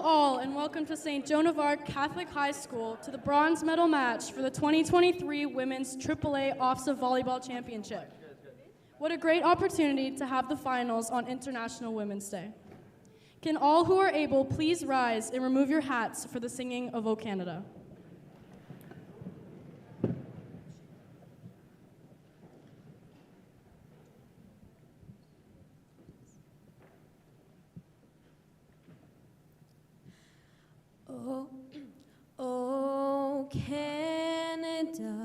all, and welcome to St. Joan of Arc Catholic High School to the bronze medal match for the 2023 Women's AAA OFSA Volleyball Championship. What a great opportunity to have the finals on International Women's Day. Can all who are able please rise and remove your hats for the singing of O Canada. Oh, Canada,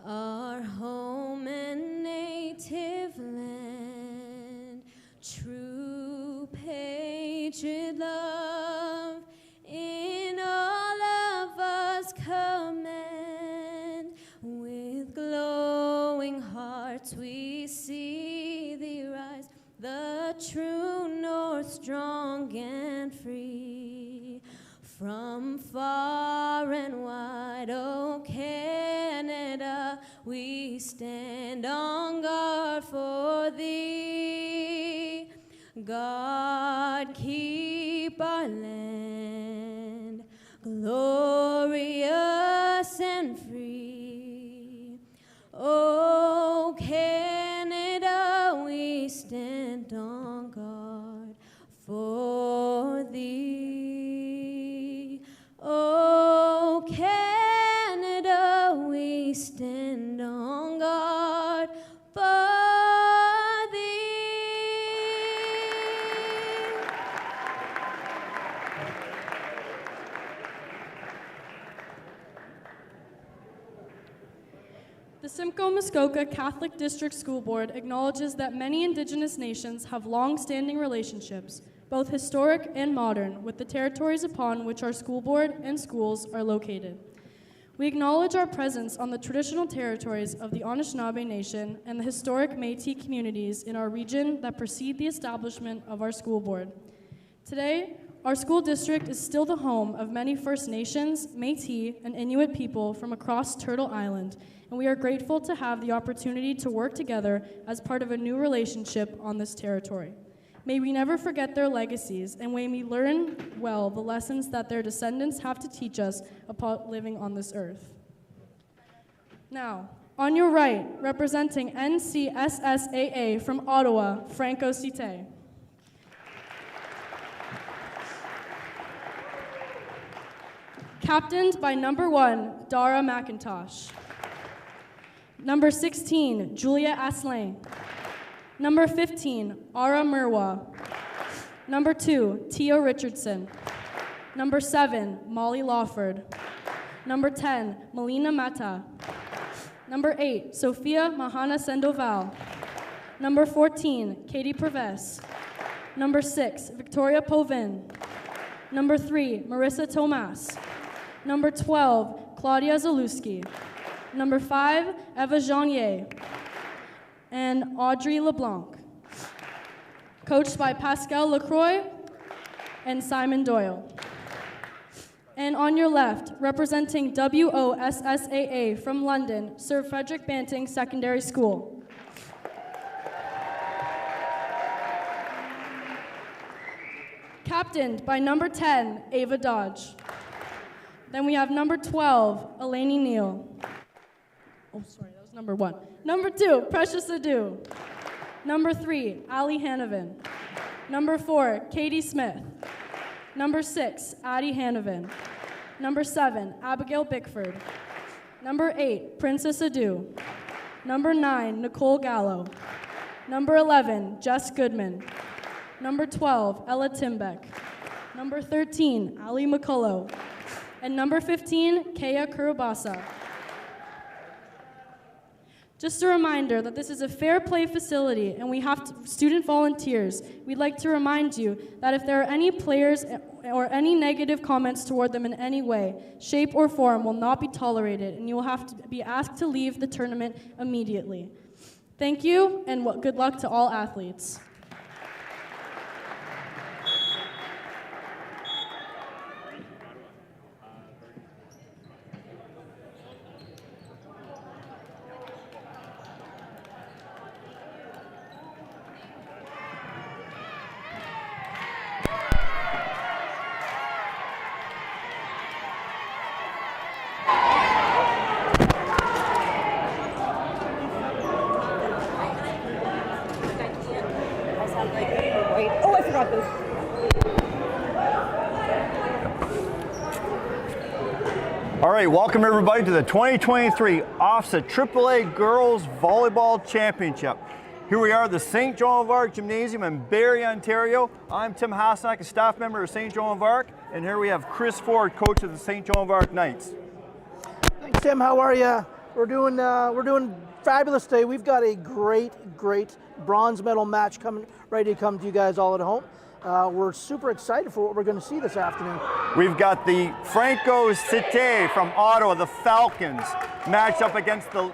our home and native land, true patriot love in all of us command. With glowing hearts we see thee rise, the true north, strong and free. From far and wide, oh Canada, we stand on guard for thee. God, keep our land glorious and free. Oh Canada, we stand on guard for thee. Oh, Canada, we stand on guard for thee. The Simcoe Muskoka Catholic District School Board acknowledges that many Indigenous nations have long-standing relationships, both historic and modern, with the territories upon which our school board and schools are located. We acknowledge our presence on the traditional territories of the Anishinaabe Nation and the historic Métis communities in our region that precede the establishment of our school board. Today, our school district is still the home of many First Nations, Métis, and Inuit people from across Turtle Island, and we are grateful to have the opportunity to work together as part of a new relationship on this territory. May we never forget their legacies, and may we learn well the lessons that their descendants have to teach us about living on this earth. Now, on your right, representing NCSSAA from Ottawa, Franco-Cite. Captained by number 1, Dara McIntosh. Number 16, Julia Asselin. Number 15, Ara Murwa. Number 2, Tio Richardson. Number 7, Molly Lawford. Number 10, Melina Mata. Number 8, Sophia Mahana Sendoval. Number 14, Katie Perves. Number 6, Victoria Povin. Number 3, Marissa Tomas. Number 12, Claudia Zalewski. Number 5, Eva Jeanier. And Audrey LeBlanc. Coached by Pascal Lacroix and Simon Doyle. And on your left, representing WOSSAA from London, Sir Frederick Banting Secondary School. Captained by number 10, Ava Dodge. Then we have number 12, Eleni Neal. Oh, sorry, that was number 1. Number 2, Precious Adu. Number 3, Ali Hanovan. Number 4, Katie Smith. Number 6, Addie Hanovan. Number 7, Abigail Bickford. Number 8, Princess Adu. Number 9, Nicole Gallo. Number 11, Jess Goodman. Number 12, Ella Timbeck. Number 13, Ali McCullough. And number 15, Kea Kurubasa. Just a reminder that this is a fair play facility and we have student volunteers. We'd like to remind you that if there are any players or any negative comments toward them in any way, shape, or form will not be tolerated, and you will have to be asked to leave the tournament immediately. Thank you, and good luck to all athletes. have like a white. Oh, I forgot this. All right, welcome everybody to the 2023 OFSA AAA Girls Volleyball Championship. Here we are at the St. Joan of Arc Gymnasium in Barrie, Ontario. I'm Tim Hasnack, a staff member of St. Joan of Arc, and here we have Chris Ford, coach of the St. Joan of Arc Knights. Thanks, Tim. How are you? We're doing fabulous today. We've got a great bronze medal match ready to come to you guys all at home. We're super excited for what we're going to see this afternoon. We've got the Franco-Cite from Ottawa, the Falcons, matched up against the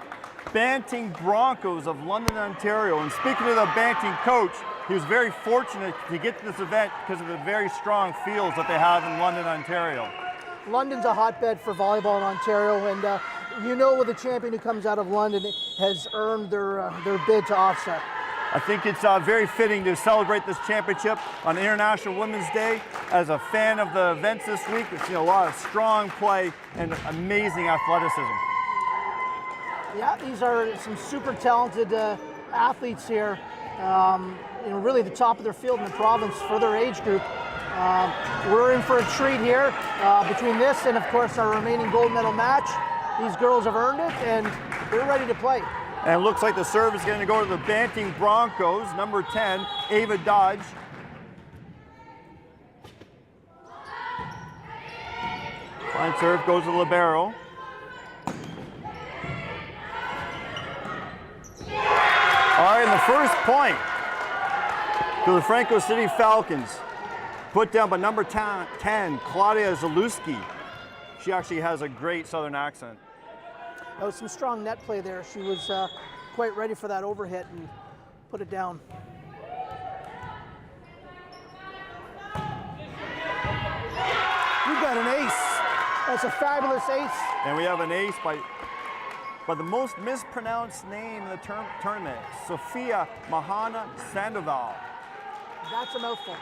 Banting Broncos of London, Ontario. And speaking of the Banting coach, he was very fortunate to get to this event because of the very strong fields that they have in London, Ontario. London's a hotbed for volleyball in Ontario, and you know, with a champion who comes out of London has earned their bid to OFSA. I think it's very fitting to celebrate this championship on International Women's Day. As a fan of the events this week, we've seen a lot of strong play and amazing athleticism. Yeah, these are some super talented athletes here. You know, really the top of their field in the province for their age group. We're in for a treat here between this and, of course, our remaining gold medal match. These girls have earned it, and they're ready to play. And it looks like the serve is going to go to the Banting Broncos, number 10, Ava Dodge. Fine serve goes to the libero. All right, and the first point to the Franco-Cite Falcons, put down by number 10, Claudia Zalewski. She actually has a great southern accent. That was some strong net play there. She was quite ready for that overhit and put it down. We've got an ace. That's a fabulous ace. And we have an ace by the most mispronounced name in the tournament, Sofia Mahana Sandoval. That's a mouthful.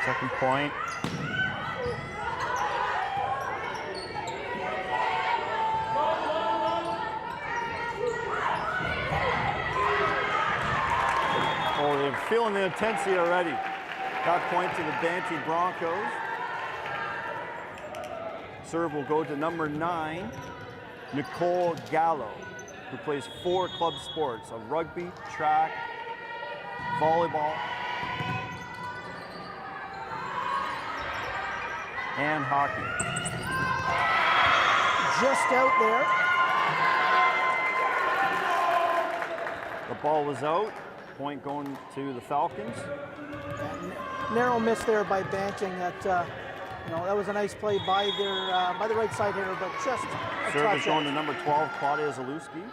Second point. Oh, they're feeling the intensity already. That point to the Banting Broncos. Serve will go to number 9, Nicole Gallo, who plays 4 club sports of rugby, track, volleyball, and hockey. Just out there. The ball was out. Point going to the Falcons. Narrow miss there by Banting. You know, that was a nice play by the right side here, but just a Serve is touch going out. to number 12, Claudia Zalewski.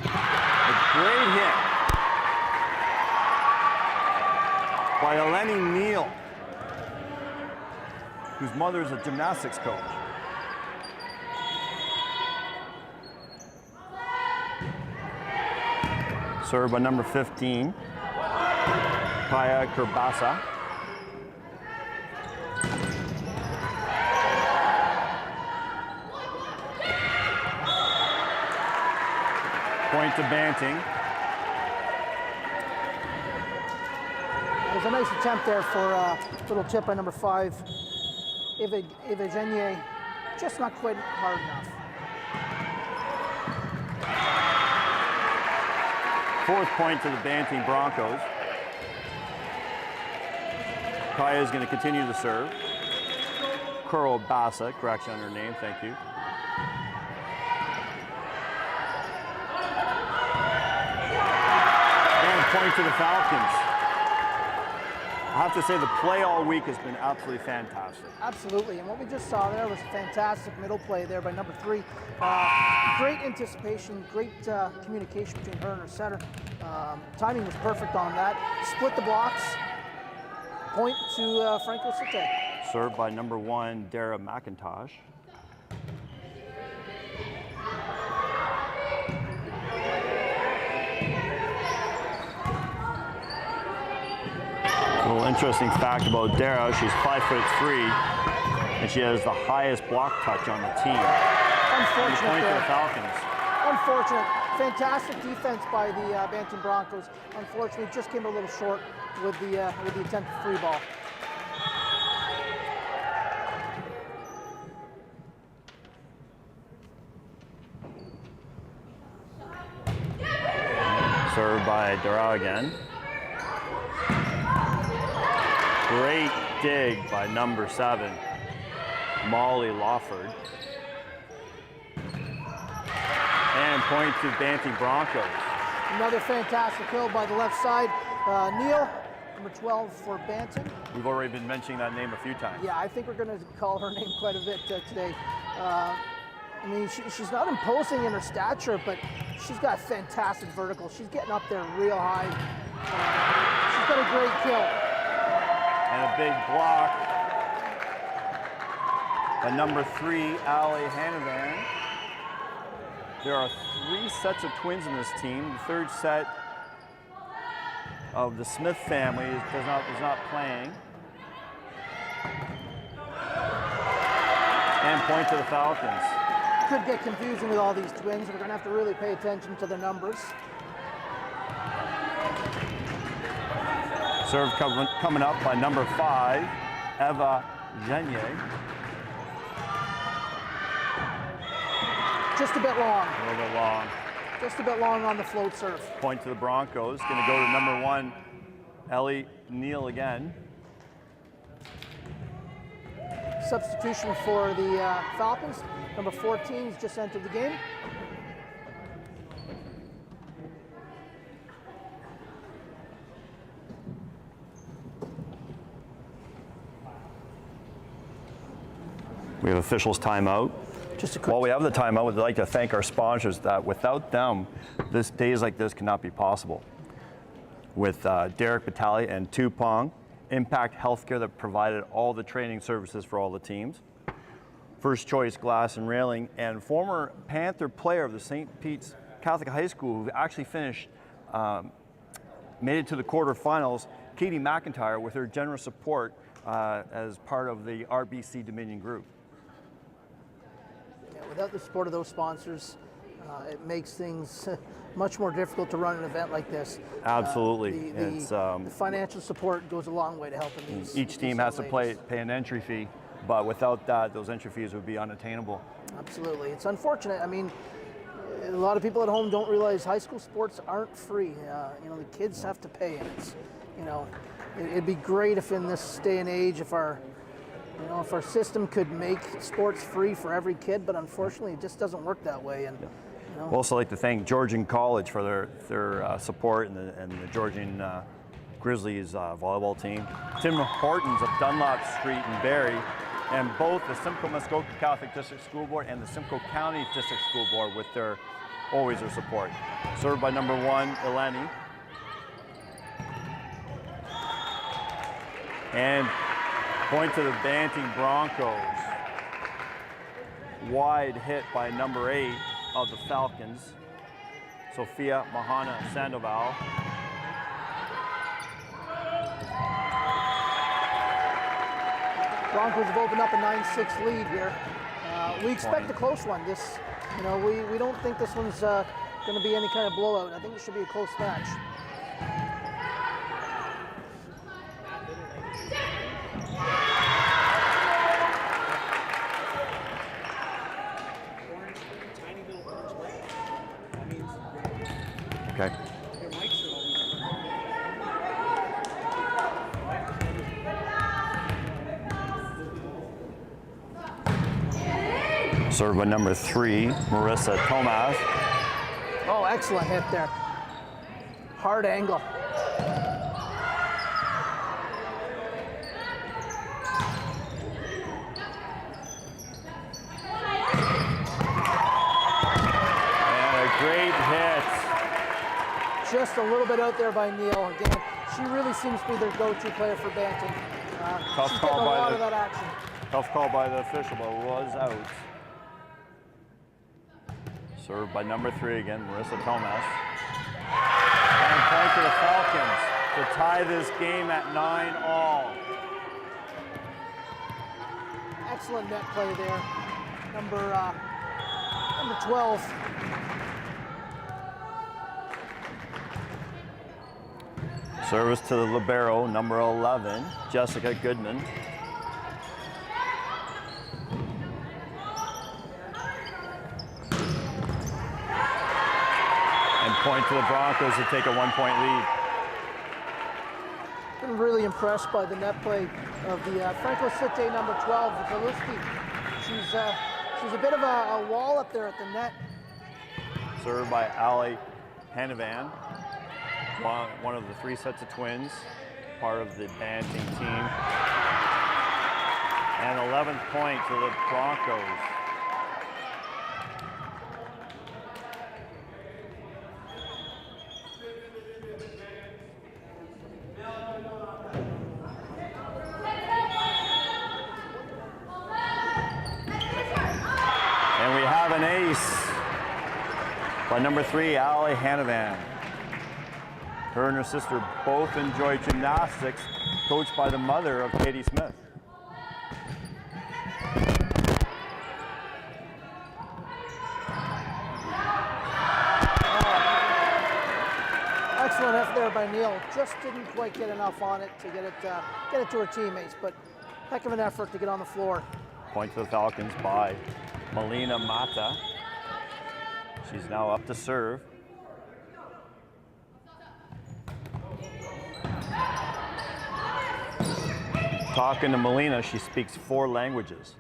A great hit by Eleni Neal, whose mother is a gymnastics coach. Served by number 15, Kaya Kerbasa. Point to Banting. It was a nice attempt there for a little tip by number 5, Eva Genier. Just not quite hard enough. Fourth point to the Banting Broncos. Kaya is going to continue to serve. Kerbasa, correction on her name, thank you. And point to the Falcons. I have to say the play all week has been absolutely fantastic. Absolutely, and what we just saw there was a fantastic middle play there by number 3. Great anticipation, great communication between her and her setter. Timing was perfect on that. Split the blocks. Point to Franco-Cite. Served by number 1, Dara McIntosh. A little interesting fact about Dara, she's 5'3", and she has the highest block touch on the team. Unfortunate Point to there. the Falcons. Unfortunate. Fantastic defense by the Banting Broncos. Unfortunately, just came a little short with the attempted free ball. Served by Dara again. Great dig by number 7, Molly Lawford. And point to Banting Broncos. Another fantastic hill by the left side. Neil, number 12 for Banting. We've already been mentioning that name a few times. Yeah, I think we're going to call her name quite a bit today. I mean, she's not imposing in her stature, but she's got fantastic vertical. She's getting up there real high. She's got a great kill. And a big block by number 3, Allie Hanavan. There are 3 sets of twins in this team. The third set of the Smith family is not playing. And point to the Falcons. Could get confusing with all these twins. We're going to have to really pay attention to the numbers. Serve coming up by number 5, Eva Genier. Just a bit long. A little bit long. Just a bit long on the float serve. Point to the Broncos. Going to go to number 1, Ellie Neal again. Substitution for the Falcons. Number 14 has just entered the game. We have officials timeout. Just a quick. While we have the timeout, we'd like to thank our sponsors that without them, days like this cannot be possible. With Derek Batali and Tupong, Impact Healthcare that provided all the training services for all the teams. First Choice Glass and Railing, and former Panther player of the St. Pete's Catholic High School who actually finished, made it to the quarterfinals, Katie McIntyre, with her generous support as part of the RBC Dominion Group. Without the support of those sponsors, it makes things much more difficult to run an event like this. Absolutely. The financial support goes a long way to helping these. Each team has to pay an entry fee, but without that, those entry fees would be unattainable. Absolutely. It's unfortunate. I mean, a lot of people at home don't realize high school sports aren't free. You know, the kids have to pay, and it's, you know, it'd be great if in this day and age, if our system could make sports free for every kid, but unfortunately it just doesn't work that way. And you know. We'd also like to thank Georgian College for their support and the Georgian Grizzlies volleyball team. Tim Hortons of Dunlop Street in Barrie, and both the Simcoe Muskoka Catholic District School Board and the Simcoe County District School Board with always their support. Served by number 1, Eleni. And point to the Banting Broncos. Wide hit by number 8 of the Falcons, Sophia Mahana Sandoval. Broncos have opened up a 9-6 lead here. We expect a close one. We don't think this one's going to be any kind of blowout. I think it should be a close match. Okay. Served by number 3, Marissa Tomas. Oh, excellent hit there. Hard angle. And a great hit. Just a little bit out there by Neil. Again, she really seems to be their go-to player for Banting. She's getting a lot of that action. Tough call by the official, but it was out. Served by number 3 again, Marissa Tomas. And point to the Falcons. to tie this game at 9-all. Excellent net play there. Number 12. Service to the libero, number 11, Jessica Goodman. And point to the Broncos to take a 1-point lead. Been really impressed by the net play of the Franco-Cite number 12, Zaluski. She's a bit of a wall up there at the net. Served by Ali Hanavan, one of the 3 sets of twins, part of the Banting team. And 11th point to the Broncos. And we have an ace by number 3, Ali Hanavan. Her and her sister both enjoy gymnastics, coached by the mother of Katie Smith. Excellent effort there by Neil. Just didn't quite get enough on it to get it to her teammates, but heck of an effort to get on the floor. Point to the Falcons by Melina Mata. She's now up to serve. Talking to Melina, she speaks 4 languages.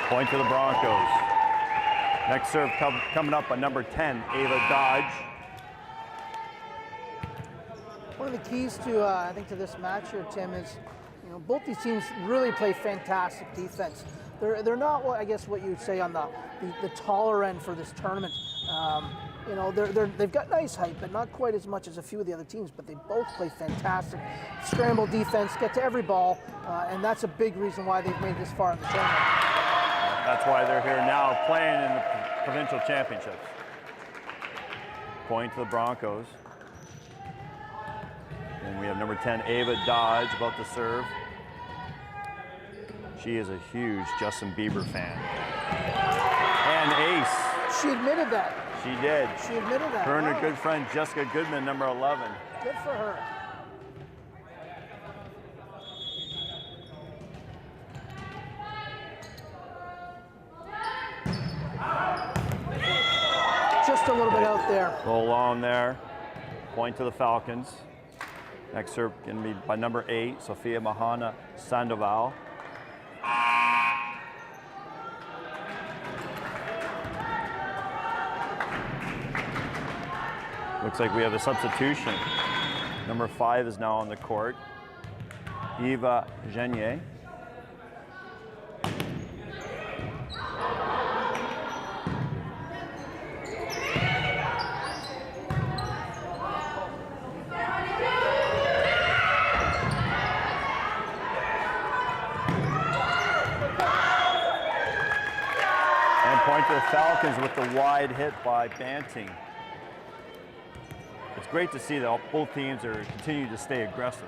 Point to the Broncos. Next serve coming up by number 10, Ava Dodge. One of the keys to, I think, to this match here, Tim, is both these teams really play fantastic defense. They're not what I guess what you'd say on the taller end for this tournament. They've got nice height, but not quite as much as a few of the other teams. But they both play fantastic scramble defense, get to every ball, and that's a big reason why they've made it this far in the tournament. That's why they're here now, playing in the provincial championships. Point to the Broncos. And we have number 10, Ava Dodge, about to serve. She is a huge Justin Bieber fan. And ace. She admitted that. She did. She admitted that. Her and her good friend Jessica Goodman, number 11. Good for her. Just a little bit out there. Roll on there. Point to the Falcons. Next serve going to be by number 8, Sofia Mahana Sandoval. Looks like we have a substitution. Number 5 is now on the court. Eva Genier. Point to the Falcons with the wide hit by Banting. It's great to see that both teams are continuing to stay aggressive.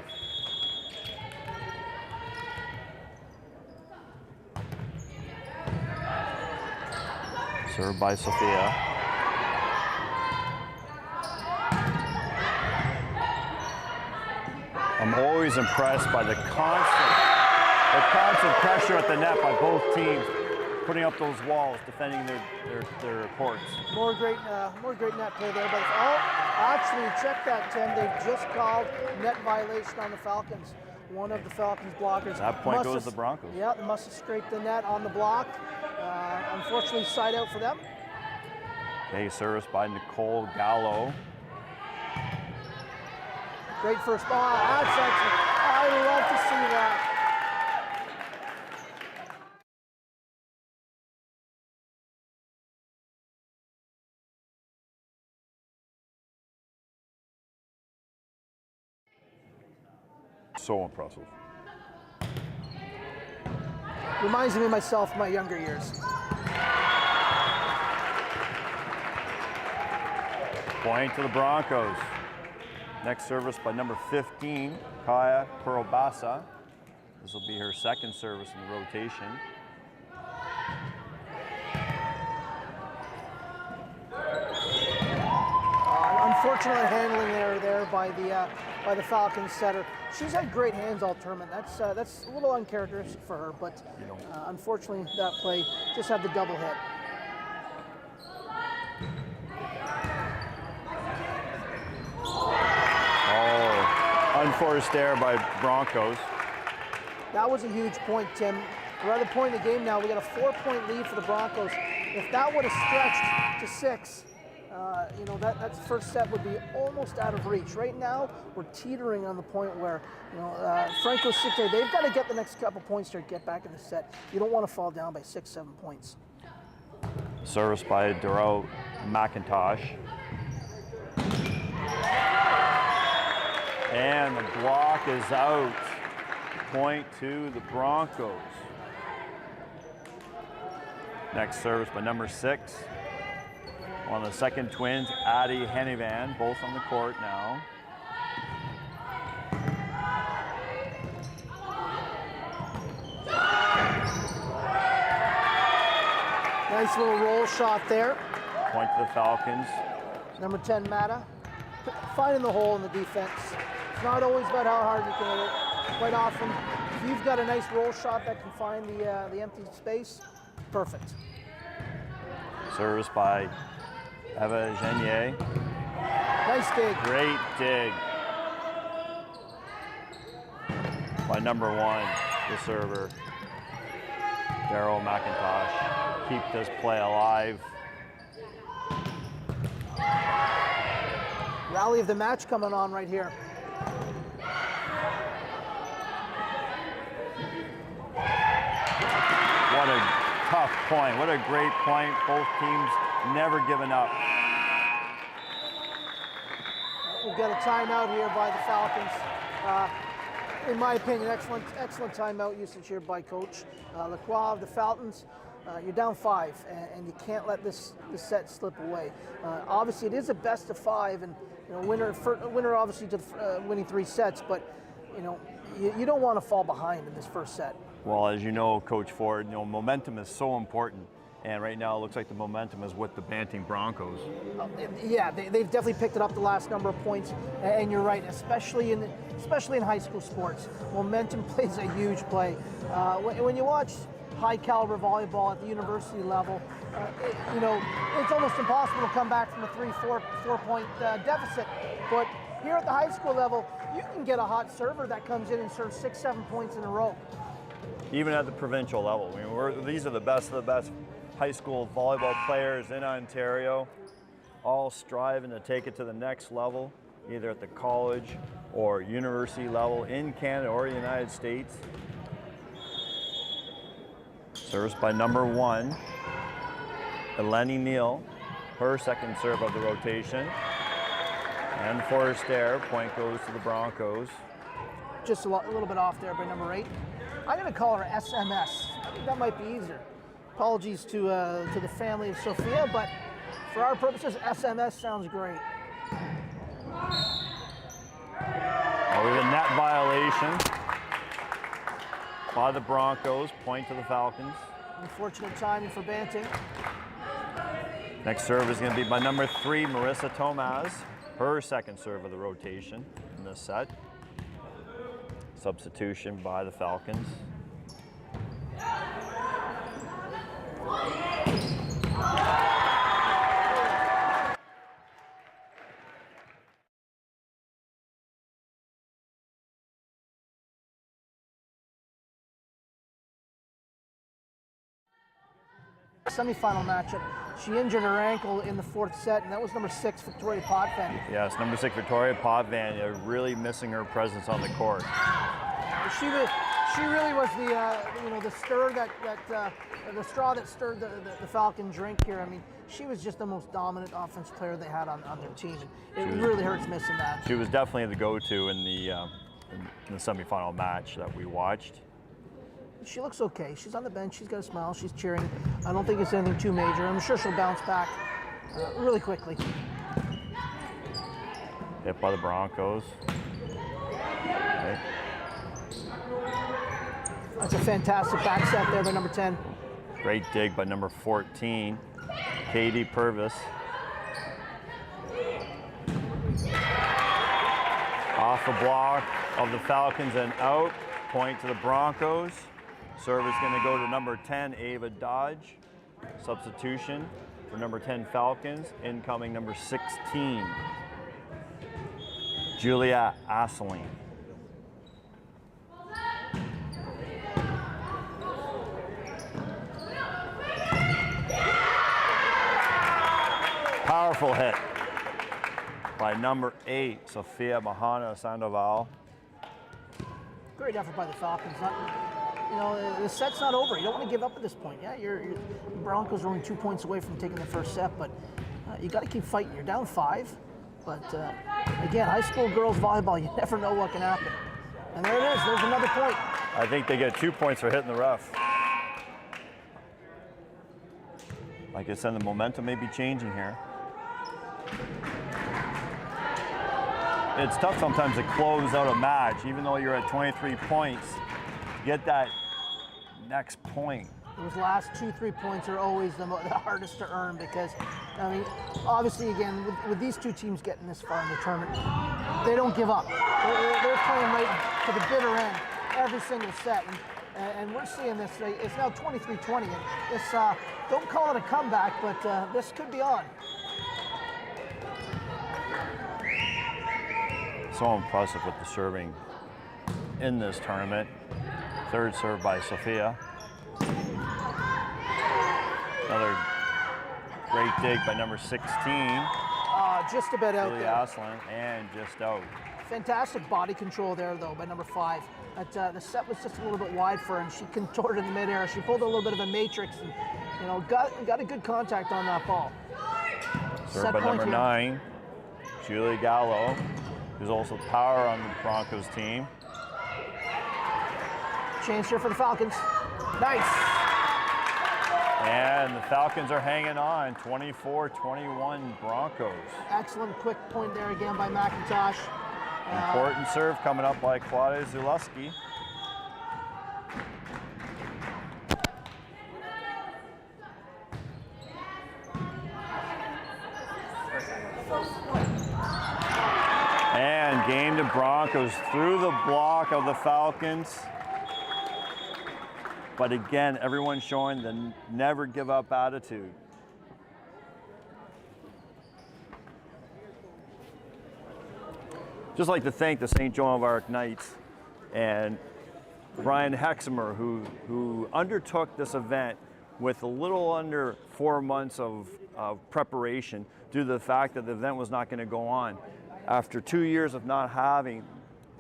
Served by Sophia. I'm always impressed by the constant pressure at the net by both teams, putting up those walls, defending their courts. More great net play there. But actually, check that, Tim. They've just called net violation on the Falcons. One of the Falcons blockers. That point goes to the Broncos. Yeah, they must have scraped the net on the block. Unfortunately, side out for them. Okay, service by Nicole Gallo. Great first ball. That's excellent. I love to see that. So impressive. Reminds me of myself, my younger years. Point to the Broncos. Next service by number 15, Kaya Kurobasa. This will be her second service in the rotation. Unfortunate handling there by the Falcons setter. She's had great hands all tournament. That's a little uncharacteristic for her, but unfortunately that play just had the double hit. Oh, unforced error by Broncos. That was a huge point, Tim. We're at the point of the game now. We got a 4-point lead for the Broncos. If that would have stretched to 6, that first set would be almost out of reach. Right now, we're teetering on the point where, Franco-Cite, they've got to get the next couple points to get back in the set. You don't want to fall down by 6, 7 points. Service by Darrell McIntosh. And the block is out. Point to the Broncos. Next service by number 6. One of the second twins, Addie Hennivan, both on the court now. Nice little roll shot there. Point to the Falcons. Number 10, Mata, finding the hole in the defense. It's not always about how hard you can hit it. Quite often, if you've got a nice roll shot that can find the empty space, perfect. Service by Eva Genier. Nice dig. Great dig by number 1, the server, Darrell McIntosh. Keep this play alive. Rally of the match coming on right here. What a tough point. What a great point. Both teams never giving up. We've got a timeout here by the Falcons. In my opinion, excellent timeout usage here by Coach Lacroix of the Falcons. You're down 5, and you can't let this set slip away. Obviously, it is a best of 5, and winner obviously to winning 3 sets. But you don't want to fall behind in this first set. Well, as you know, Coach Ford, momentum is so important. And right now, it looks like the momentum is with the Banting Broncos. Yeah, they've definitely picked it up the last number of points, and you're right, especially in high school sports. Momentum plays a huge play. When you watch high caliber volleyball at the university level, it's almost impossible to come back from a 4 point deficit. But here at the high school level, you can get a hot server that comes in and serves 6, 7 points in a row. Even at the provincial level. These are the best of the best high school volleyball players in Ontario, all striving to take it to the next level, either at the college or university level in Canada or the United States. Service by number 1, Eleni Neal, her second serve of the rotation. And forced error, point goes to the Broncos. Just a little bit off there by number 8. I'm going to call her SMS. I think that might be easier. Apologies to the family of Sophia, but for our purposes, SMS sounds great. We have a net violation by the Broncos, point to the Falcons. Unfortunate timing for Banting. Next serve is going to be by number 3, Marissa Tomaz, her second serve of the rotation in this set. Substitution by the Falcons. Semi-final matchup. She injured her ankle in the 4th set, and that was number 6, Victoria Potvin. Yes, number 6, Victoria Potvin, really missing her presence on the court. She really was the stir the straw that stirred the Falcon drink here. I mean, she was just the most dominant offensive player they had on their team. It really hurts missing that. She was definitely the go-to in the in the semifinal match that we watched. She looks okay. She's on the bench. She's got a smile. She's cheering. I don't think it's anything too major. I'm sure she'll bounce back really quickly. Hit by the Broncos. Okay. That's a fantastic back step there by number 10. Great dig by number 14, Katie Purvis. Off the block of the Falcons and out. Point to the Broncos. Serve is going to go to number 10, Ava Dodge. Substitution for number 10 Falcons. Incoming number 16, Julia Asseling. Powerful hit by number 8, Sofia Mahana Sandoval. Great effort by the Falcons. The set's not over. You don't want to give up at this point. Yeah, the Broncos are only 2 points away from taking the first set, but you got to keep fighting. You're down 5, but again, high school girls volleyball, you never know what can happen. And there it is. There's another point. I think they get 2 points for hitting the rough. Like I said, the momentum may be changing here. It's tough sometimes to close out a match, even though you're at 23 points, to get that next point. Those last 2-3 points are always the hardest to earn because, I mean, obviously, again, with these two teams getting this far in the tournament, they don't give up. They're playing right to the bitter end every single set. And we're seeing this. It's now 23-20. And this, don't call it a comeback, but this could be on. So impressive with the serving in this tournament. Third serve by Sophia. Another great dig by number 16. Just a bit out Julia there. Aslan, and just out. Fantastic body control there, though, by number 5. The set was just a little bit wide for her, and she contorted in midair. She pulled a little bit of a matrix, and got a good contact on that ball. Serve Set by point number here. 9, Julie Gallo, who's also power on the Broncos team. Chance here for the Falcons. Nice. And the Falcons are hanging on, 24-21 Broncos. Excellent quick point there again by McIntosh. Important serve coming up by Claudia Zulewski. And game to Broncos through the block of the Falcons. But again, everyone showing the never give up attitude. Just like to thank the St. Joan of Arc Knights and Brian Hexamer, who undertook this event with a little under 4 months of preparation due to the fact that the event was not going to go on. After 2 years of not having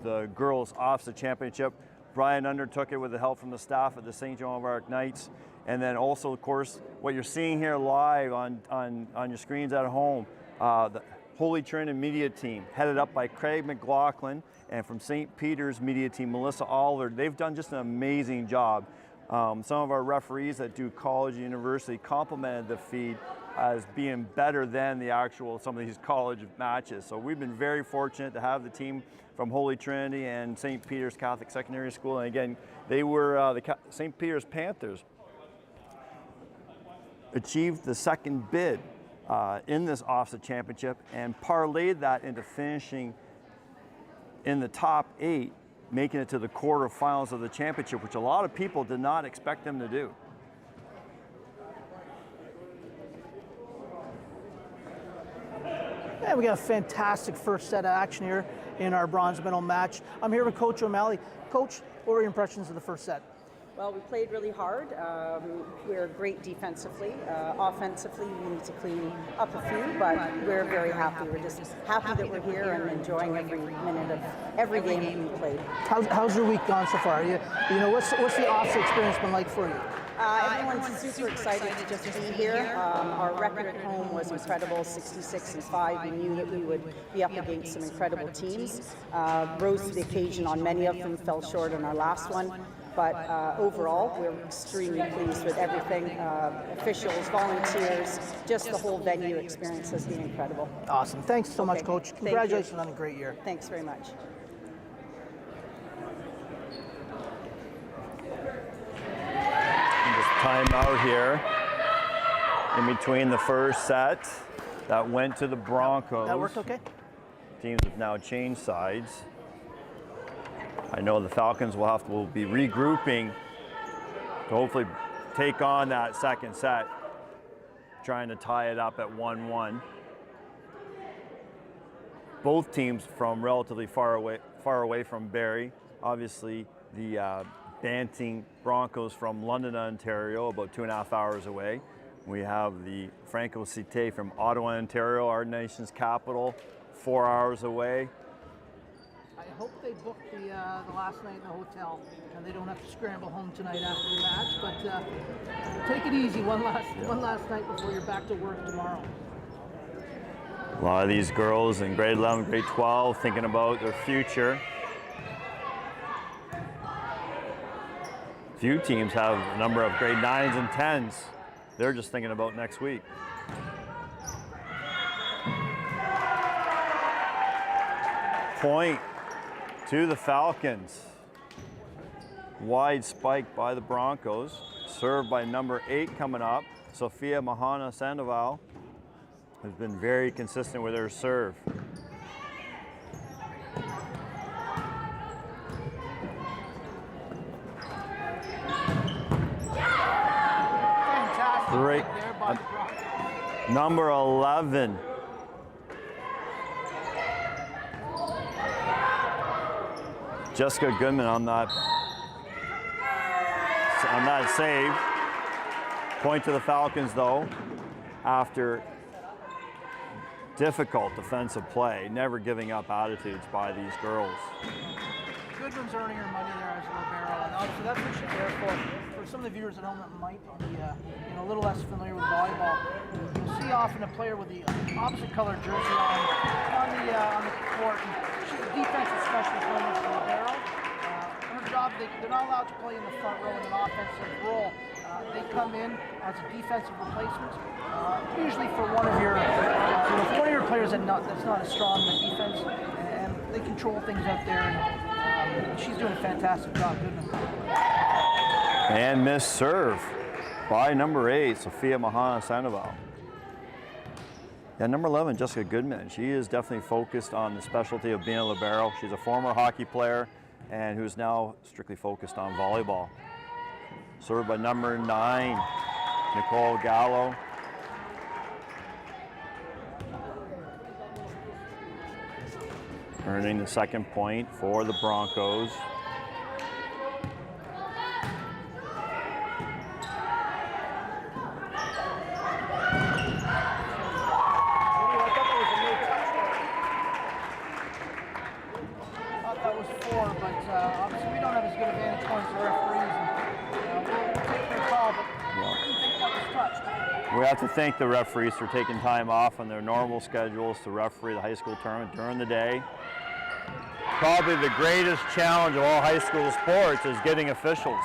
the girls' OFSA championship, Brian undertook it with the help from the staff at the St. Joan of Arc Knights. And then also, of course, what you're seeing here live on your screens at home, the Holy Trinity media team, headed up by Craig McLaughlin, and from St. Peter's media team, Melissa Oliver. They've done just an amazing job. Some of our referees at Duke College and University complimented the feed as being better than the actual some of these college matches. So we've been very fortunate to have the team from Holy Trinity and St. Peter's Catholic Secondary School. And again, they were the St. Peter's Panthers achieved the second bid in this OFSA championship and parlayed that into finishing in the top 8, making it to the quarterfinals of the championship, which a lot of people did not expect them to do. Yeah, we got a fantastic first set of action here in our bronze medal match. I'm here with Coach O'Malley. Coach, what were your impressions of the first set? Well, we played really hard. We're great defensively. Offensively, we need to clean up a few, but we're very happy. We're just happy that we're here and enjoying every minute of every game we played. How's your week gone so far? What's the OFSA experience been like for you? Everyone's super excited to just be here. Our record at home was incredible, 66-5. We knew that we would be up against some incredible teams. Rose to the occasion on many of them, fell short on our last one. But overall, we're extremely pleased with everything. Officials, volunteers, just the whole venue experience has been incredible. Awesome. Thanks so much, Coach. Thank Congratulations you. on a great year. Thanks very much. Time out here in between the first set that went to the Broncos. That worked okay? Teams have now changed sides. I know the Falcons will be regrouping to hopefully take on that second set, trying to tie it up at 1-1. Both teams from relatively far away from Barrie. Obviously, the Banting Broncos from London, Ontario, about 2.5 hours away. We have the Franco-Cite from Ottawa, Ontario, our nation's capital, 4 hours away. I hope they booked the last night in the hotel and they don't have to scramble home tonight after the match. But take it easy one last night before you're back to work tomorrow. A lot of these girls in grade 11, grade 12 thinking about their future. Few teams have a number of grade 9s and 10s. They're just thinking about next week. Point to the Falcons. Wide spike by the Broncos. Served by number 8 coming up, Sophia Mahana Sandoval, who's been very consistent with her serve. Great. Number 11. Jessica Goodman on that save. Point to the Falcons though, after difficult defensive play, never giving up attitudes by these girls. Goodman's earning her money there as a libero, and obviously that's what she's there for. For some of the viewers at home that might be a little less familiar with volleyball, you'll see often a player with the opposite color jersey on the court. And she's a defensive specialist known as the libero. Her job, they're not allowed to play in the front row in an offensive role. They come in as a defensive replacement, usually for one of your players that's not as strong in the defense, and they control things out there. And she's doing a fantastic job. Goodman. And missed serve by number 8, Sophia Mahana Sandoval. Yeah, number 11, Jessica Goodman. She is definitely focused on the specialty of being a libero. She's a former hockey player and who's now strictly focused on volleyball. Served by number 9, Nicole Gallo. Earning the second point for the Broncos. We have to thank the referees for taking time off on their normal schedules to referee the high school tournament during the day. Probably the greatest challenge of all high school sports is getting officials.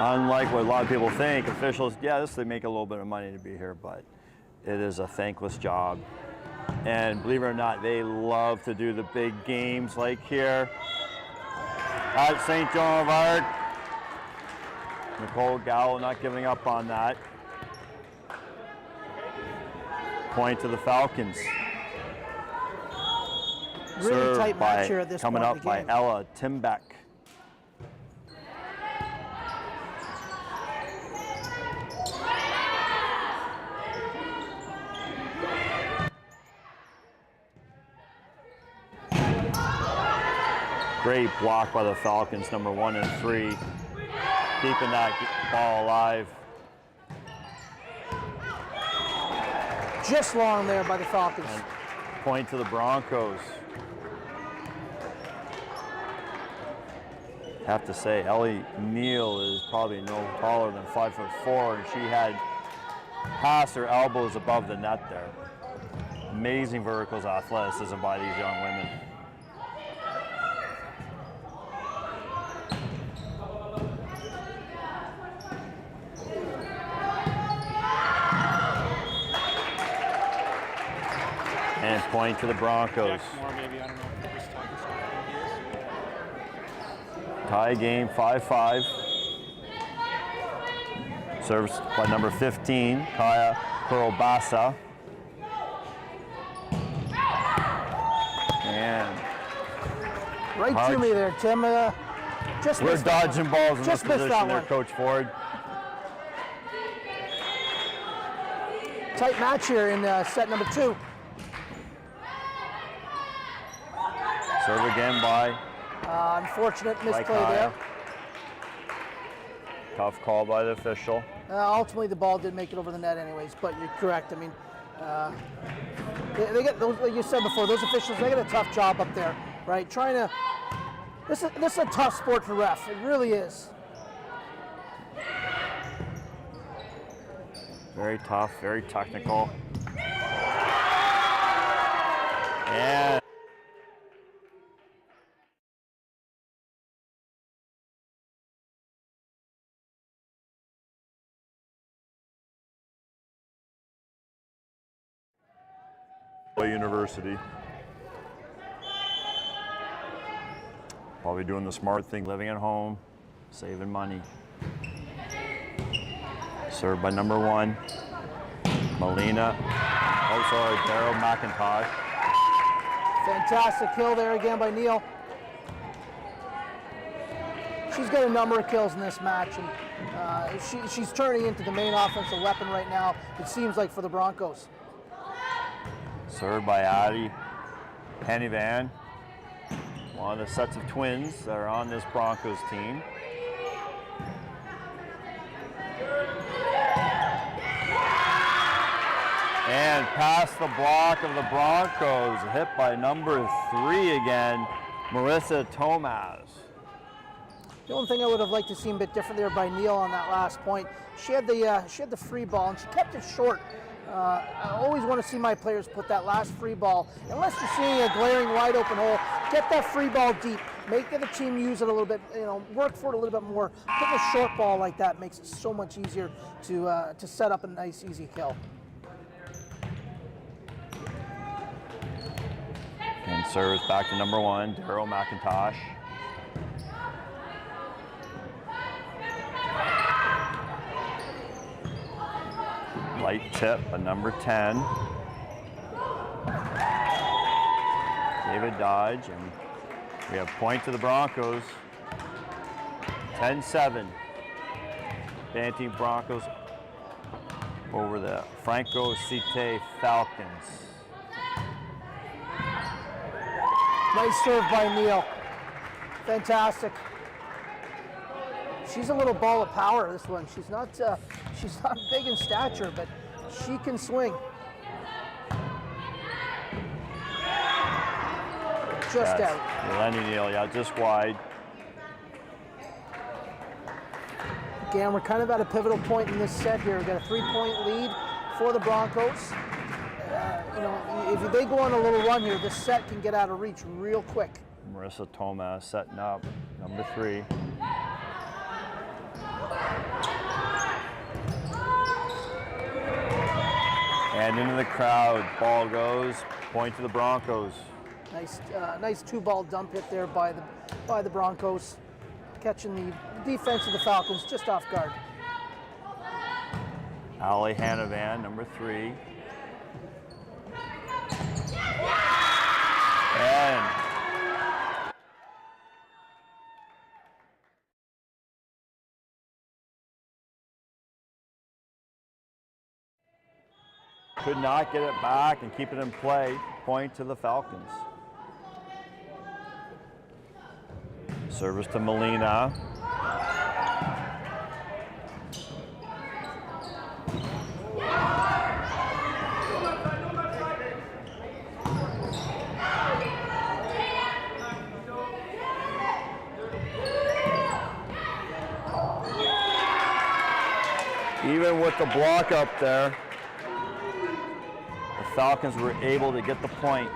Unlike what a lot of people think, officials, yes, they make a little bit of money to be here, but it is a thankless job. And believe it or not, they love to do the big games like here at St. Joan of Arc. Nicole Gallo not giving up on that. Point to the Falcons. Really tight match here at this coming point up by Ella Timbeck. Great block by the Falcons, number 1 and 3, keeping that ball alive. Just long there by the Falcons. And point to the Broncos. have to say, Ellie Neal is probably no taller than 5'4", and she had past her elbows above the net there. Amazing verticals athleticism by these young women. And point to the Broncos. Tie game, 5-5. Service by number 15, Kaya Kurobasa. And Right to me there, Tim. Just we're missed that dodging one. balls in this Just missed position that there, one. Coach Ford. Tight match here in set number 2. Serve again by Unfortunate misplay Kaya. there. Tough call by the official. Ultimately, the ball did make it over the net anyways, but you're correct. I mean, they get those, like you said before, those officials, they get a tough job up there, right? Trying to, this is a tough sport to ref. It really is. Very tough, very technical. And University. Probably doing the smart thing, living at home, saving money. Served by number 1, Melina. Oh, sorry, Daryl McIntosh. Fantastic kill there again by Neal. She's got a number of kills in this match, and she's turning into the main offensive weapon right now, it seems like, for the Broncos. Served by Addie Pennyvan, one of the sets of twins that are on this Broncos team. And past the block of the Broncos, hit by number 3 again, Marissa Tomas. The only thing I would have liked to see a bit different there by Neal on that last point, she had the free ball and she kept it short. I always want to see my players put that last free ball, unless you're seeing a glaring wide open hole, get that free ball deep, make the other team use it a little bit, work for it a little bit more. Putting a short ball like that makes it so much easier to set up a nice, easy kill. And serves back to number 1, Daryl McIntosh. Light tip, a number 10. David Dodge, and we have point to the Broncos. 10-7. Banting Broncos over the Franco-Cite Falcons. Nice serve by Neal. Fantastic. She's a little ball of power, this one. She's not big in stature, but she can swing. Just out. Lenny Neal, yeah, just wide. Again, we're kind of at a pivotal point in this set here. We've got a 3-point lead for the Broncos. If they go on a little run here, this set can get out of reach real quick. Marissa Tomas setting up, number 3. And into the crowd, ball goes, point to the Broncos. Nice 2-ball dump hit there by the Broncos, catching the defense of the Falcons just off guard. Ali Hanavan, number 3. And could not get it back and keep it in play. Point to the Falcons. Service to Melina. with the block up there. The Falcons were able to get the point.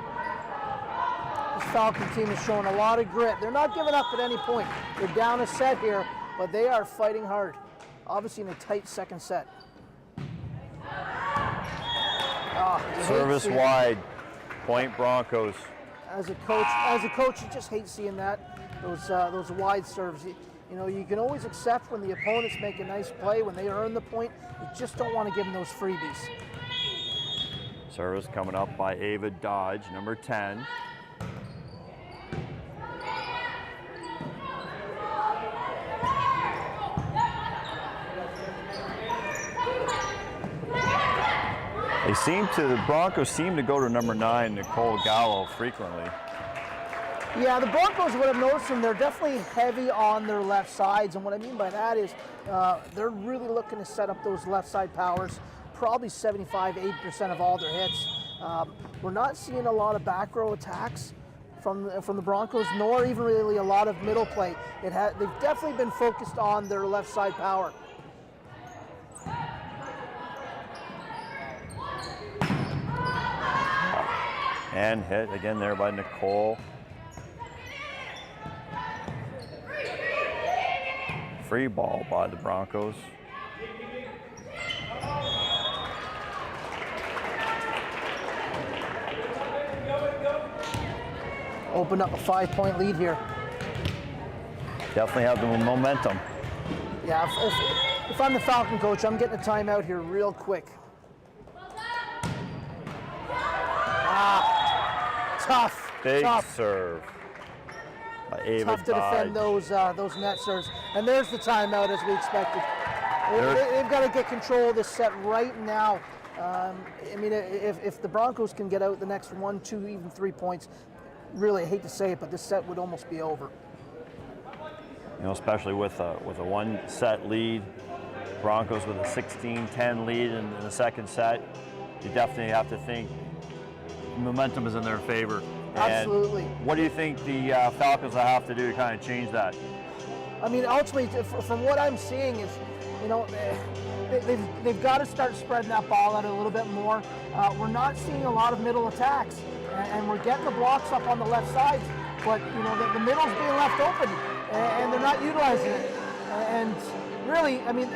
This Falcon team is showing a lot of grit. They're not giving up at any point. They're down a set here, but they are fighting hard. Obviously in a tight second set. Service wide, point Broncos. As a coach, you just hate seeing that. Those wide serves. You know, you can always accept when the opponents make a nice play, when they earn the point. You just don't want to give them those freebies. Service coming up by Ava Dodge, number 10. The Broncos seem to go to number 9, Nicole Gallo, frequently. Yeah, the Broncos, what I've noticed, and they're definitely heavy on their left sides, and what I mean by that is they're really looking to set up those left side powers, probably 75–80% of all their hits. We're not seeing a lot of back row attacks from the Broncos, nor even really a lot of middle play. They've definitely been focused on their left side power. And hit again there by Nicole. Free ball by the Broncos. Opened up a 5-point lead here. Definitely have the momentum. Yeah, if I'm the Falcon coach, I'm getting a timeout here real quick. Tough. Big serve by Ava Tough to defend those net serves. And there's the timeout as we expected. They've got to get control of this set right now. I mean, if the Broncos can get out the next 1, 2, even 3 points, really, I hate to say it, but this set would almost be over. You know, especially with a 1-set lead, Broncos with a 16-10 lead in the second set, you definitely have to think momentum is in their favor. Absolutely. And what do you think the Falcons will have to do to kind of change that? I mean, ultimately, from what I'm seeing is, you know, they've got to start spreading that ball out a little bit more. We're not seeing a lot of middle attacks, and we're getting the blocks up on the left side, but you know the middle's being left open, and they're not utilizing it. And really, I mean,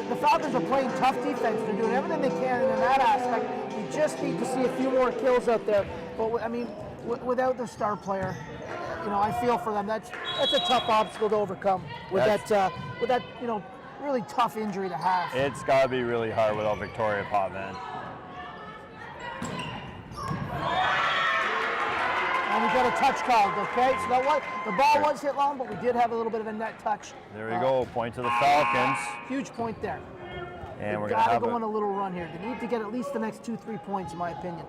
the Falcons are playing tough defense. They're doing everything they can in that aspect. We just need to see a few more kills out there. But I mean, without their star player, you know, I feel for them. That's a tough obstacle to overcome with that you know, really tough injury to have. It's got to be really hard without Victoria Potvin. And we got a touch called, okay? So that the ball was hit long, but we did have a little bit of a net touch. There we go, point to the Falcons. Huge point there. And we're got to go on a little run here. They need to get at least the next 2-3 points, in my opinion.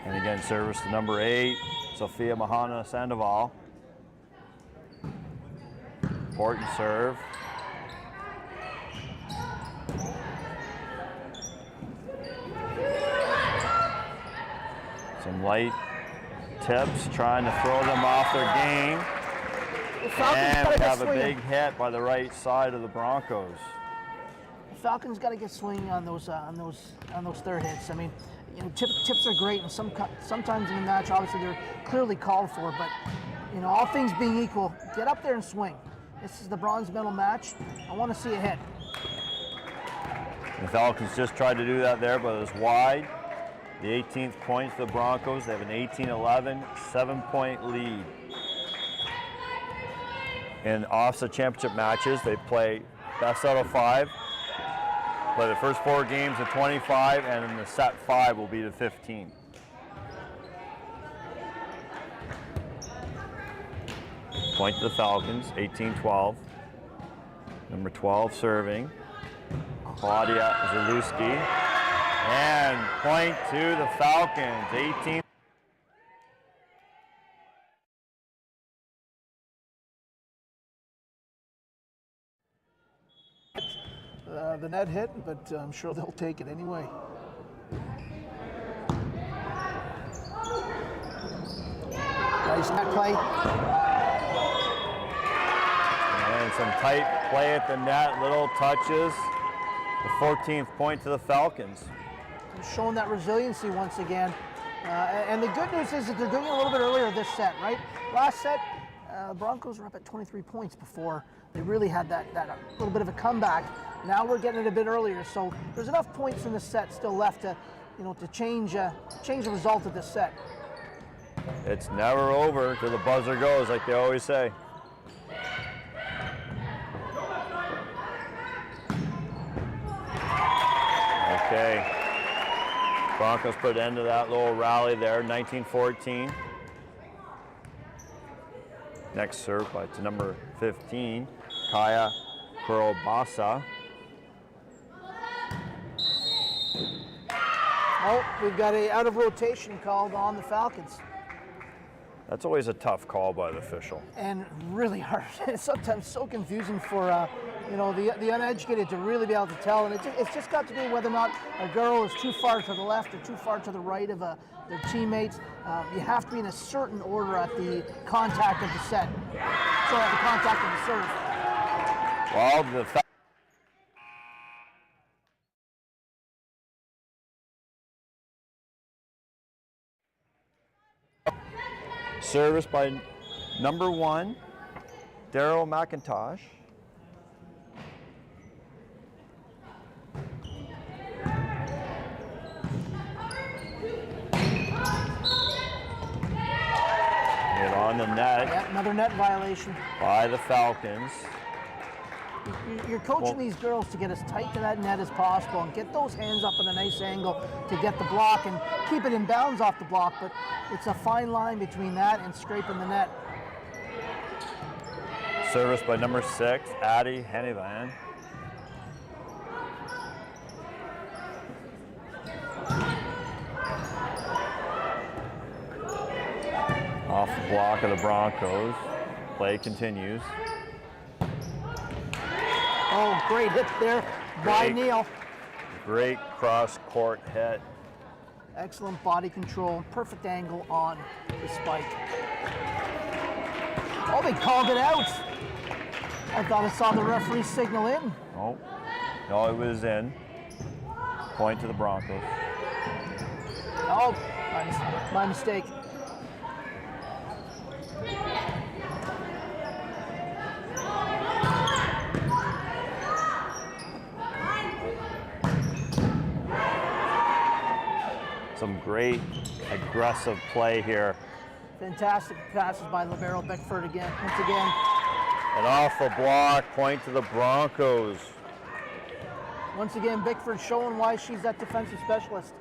And again, service to number 8, Sophia Mahana Sandoval. Important serve. Some light tips, trying to throw them off their game. And we have a big hit by the right side of the Broncos. The Falcons got to get swinging on those third hits. I mean, you know, tips are great, and sometimes in the match, obviously they're clearly called for. But you know, all things being equal, get up there and swing. This is the bronze medal match. I want to see a hit. The Falcons just tried to do that there, but it was wide. The 18th point for the Broncos. They have an 18-11, 7-point lead. In OFSA championship matches, they play best out of 5. Play the first 4 games at 25, and then the set 5 will be to 15. Point to the Falcons, 18-12. Number 12 serving, Claudia Zalewski. And point to the Falcons, 18. The net hit, but I'm sure they'll take it anyway. Nice net play. And some tight play at the net, little touches. The 14th point to the Falcons. Showing that resiliency once again. And the good news is that they're doing it a little bit earlier this set, right? Last set, Broncos were up at 23 points before. They really had that little bit of a comeback. Now we're getting it a bit earlier, so there's enough points in the set still left to, to change the result of this set. It's never over till the buzzer goes, like they always say. Okay. Broncos put an end to that little rally there, 19-14. Next serve to number 15, Kaya Kurobasa. Oh, we've got a out of rotation called on the Falcons. That's always a tough call by the official. And really hard. It's sometimes so confusing for the uneducated to really be able to tell. And it's just got to do whether or not a girl is too far to the left or too far to the right of their teammates. You have to be in a certain order at the contact of the set. Sorry, at the contact of the serve. Well, the service by number 1, Daryl McIntosh. Get on the net. Yeah, another net violation. By the Falcons. You're coaching these girls to get as tight to that net as possible and get those hands up at a nice angle to get the block and keep it in bounds off the block, but it's a fine line between that and scraping the net. Service by number 6, Addie Hennivan. Off the block of the Broncos. Play continues. Oh, great hit there by Neal. Great cross-court hit. Excellent body control, perfect angle on the spike. Oh, they called it out. I thought I saw the referee signal in. Oh, no, it was in. Point to the Broncos. Oh, my mistake. Some great aggressive play here. Fantastic passes by libero Bickford once again. And off the block, point to the Broncos. Once again, Bickford showing why she's that defensive specialist.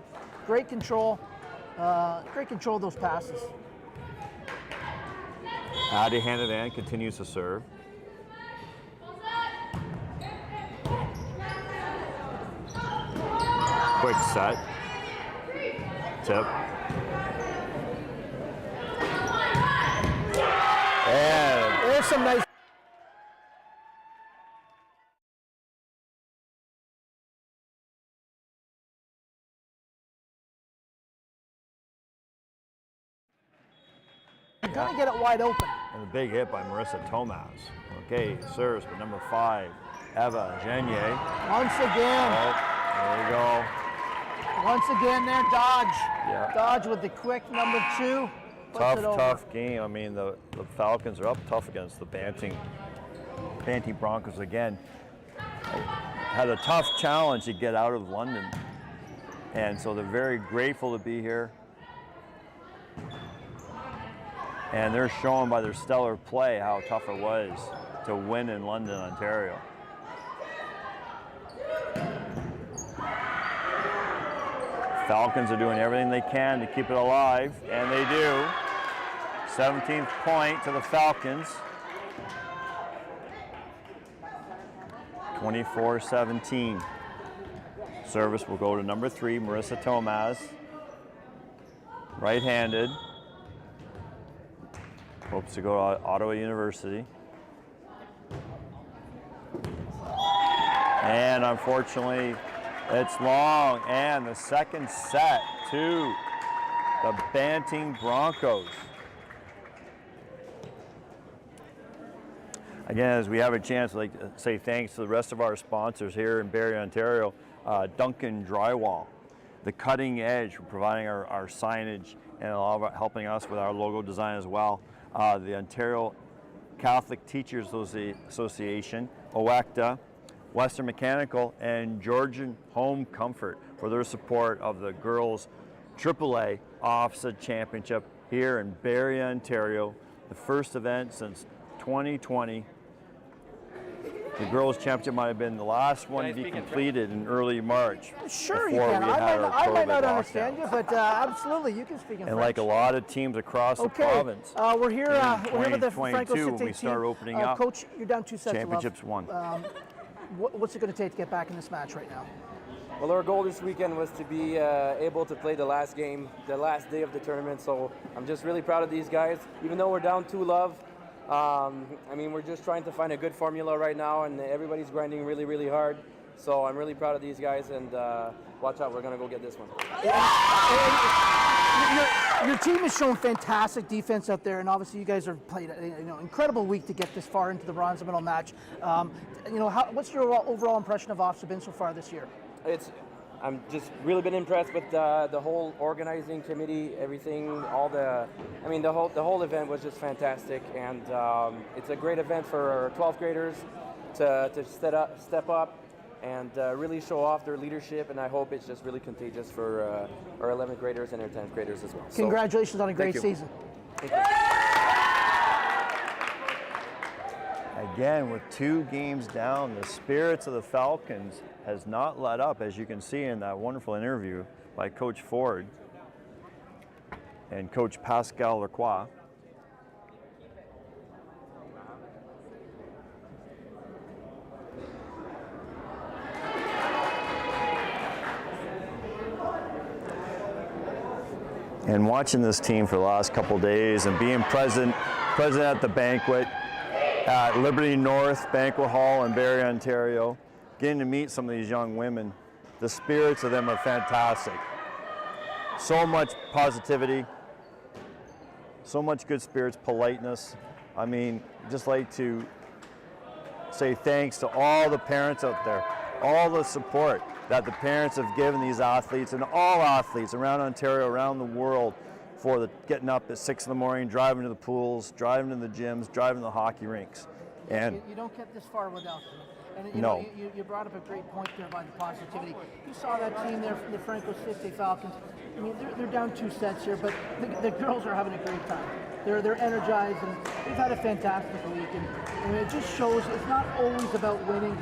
Great control of those passes. Addie Hennivan continues to serve. Quick set. Tip. And there's some nice. You're gonna get it wide open. And a big hit by Marissa Tomas. Okay, serves by number 5, Eva Genier. Once again. Oh, there we go. Once again there, Dodge. Yeah. Dodge with the quick number 2. Tough game. I mean, the Falcons are up tough against the Banting Broncos again. Had a tough challenge to get out of London. And so they're very grateful to be here. And they're showing by their stellar play how tough it was to win in London, Ontario. Falcons are doing everything they can to keep it alive, and they do. 17th point to the Falcons. 24-17. Service will go to number 3, Marissa Tomas. Right-handed. Hopes to go to Ottawa University. And unfortunately, it's long, and the second set to the Banting Broncos. Again, as we have a chance, I'd like to say thanks to the rest of our sponsors here in Barrie, Ontario. Duncan Drywall, The Cutting Edge, for providing our signage and helping us with our logo design as well. The Ontario Catholic Teachers Association, OECTA, Western Mechanical, and Georgian Home Comfort for their support of the girls' AAA OFSA Championship here in Barrie, Ontario, the first event since 2020. The girls' championship might have been the last one to be completed in early March. Sure, you can. I might not understand you, but absolutely, you can speak in French. And like a lot of teams across the province, we're here with the Franco-Cite when we start opening up. Coach, you're down 2 sets. Championships won. What's it going to take to get back in this match right now? Well, our goal this weekend was to be able to play the last game, the last day of the tournament. So I'm just really proud of these guys. Even though we're down 2-love, I mean, we're just trying to find a good formula right now, and everybody's grinding really, really hard. So I'm really proud of these guys, and watch out, we're going to go get this one. Your team has shown fantastic defense out there, and obviously you guys have played an incredible week to get this far into the bronze medal match. What's your overall impression of OFSA been so far this year? I'm just really been impressed with the whole organizing committee, everything, the whole event was just fantastic, and it's a great event for 12th graders to step up and really show off their leadership, and I hope it's just really contagious for our 11th graders and our 10th graders as well. Congratulations on a great season. Thank you. Again, with 2 games down, the spirits of the Falcons has not let up, as you can see in that wonderful interview by Coach Ford and Coach Pascal Lacroix. And watching this team for the last couple days and being present at the banquet at Liberty North Banquet Hall in Barrie, Ontario, getting to meet some of these young women, the spirits of them are fantastic. So much positivity, so much good spirits, politeness. I mean, just like to say thanks to all the parents out there, all the support that the parents have given these athletes and all athletes around Ontario, around the world, for getting up at 6 in the morning, driving to the pools, driving to the gyms, driving to the hockey rinks. And you don't get this far without them. And no. You brought up a great point there about the positivity. You saw that team there, the Franco-Cite Falcons. I mean, they're down 2 sets here, but the girls are having a great time. They're energized, and they've had a fantastic week. And it just shows it's not always about winning.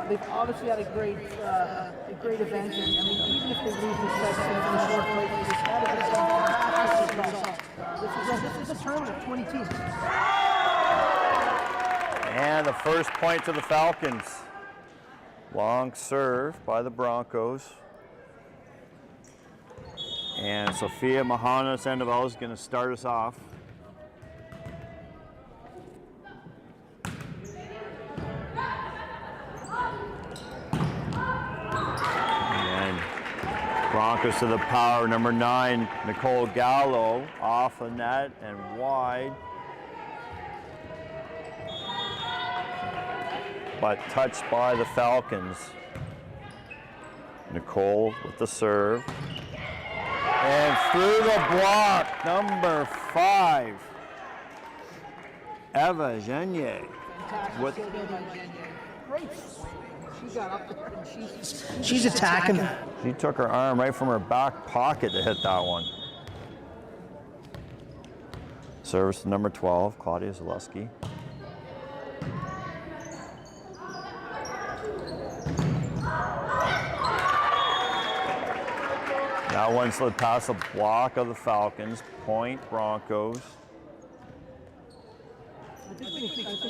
They've obviously had a great event. And I mean, even if they lose the sets in the short play, that is a fantastic result. This is a tournament of 20 teams. And the first point to the Falcons. Long serve by the Broncos. And Sophia Mahana Sandoval is going to start us off. And Broncos to the power, number 9, Nicole Gallo, off the net and wide. But touched by the Falcons. Nicole with the serve. And through the block, number 5, Eva Genier. With Great. She got up there and she's attacking. She took her arm right from her back pocket to hit that one. Service to number 12, Claudia Zaleski. That one slid past the block of the Falcons. Point Broncos. I think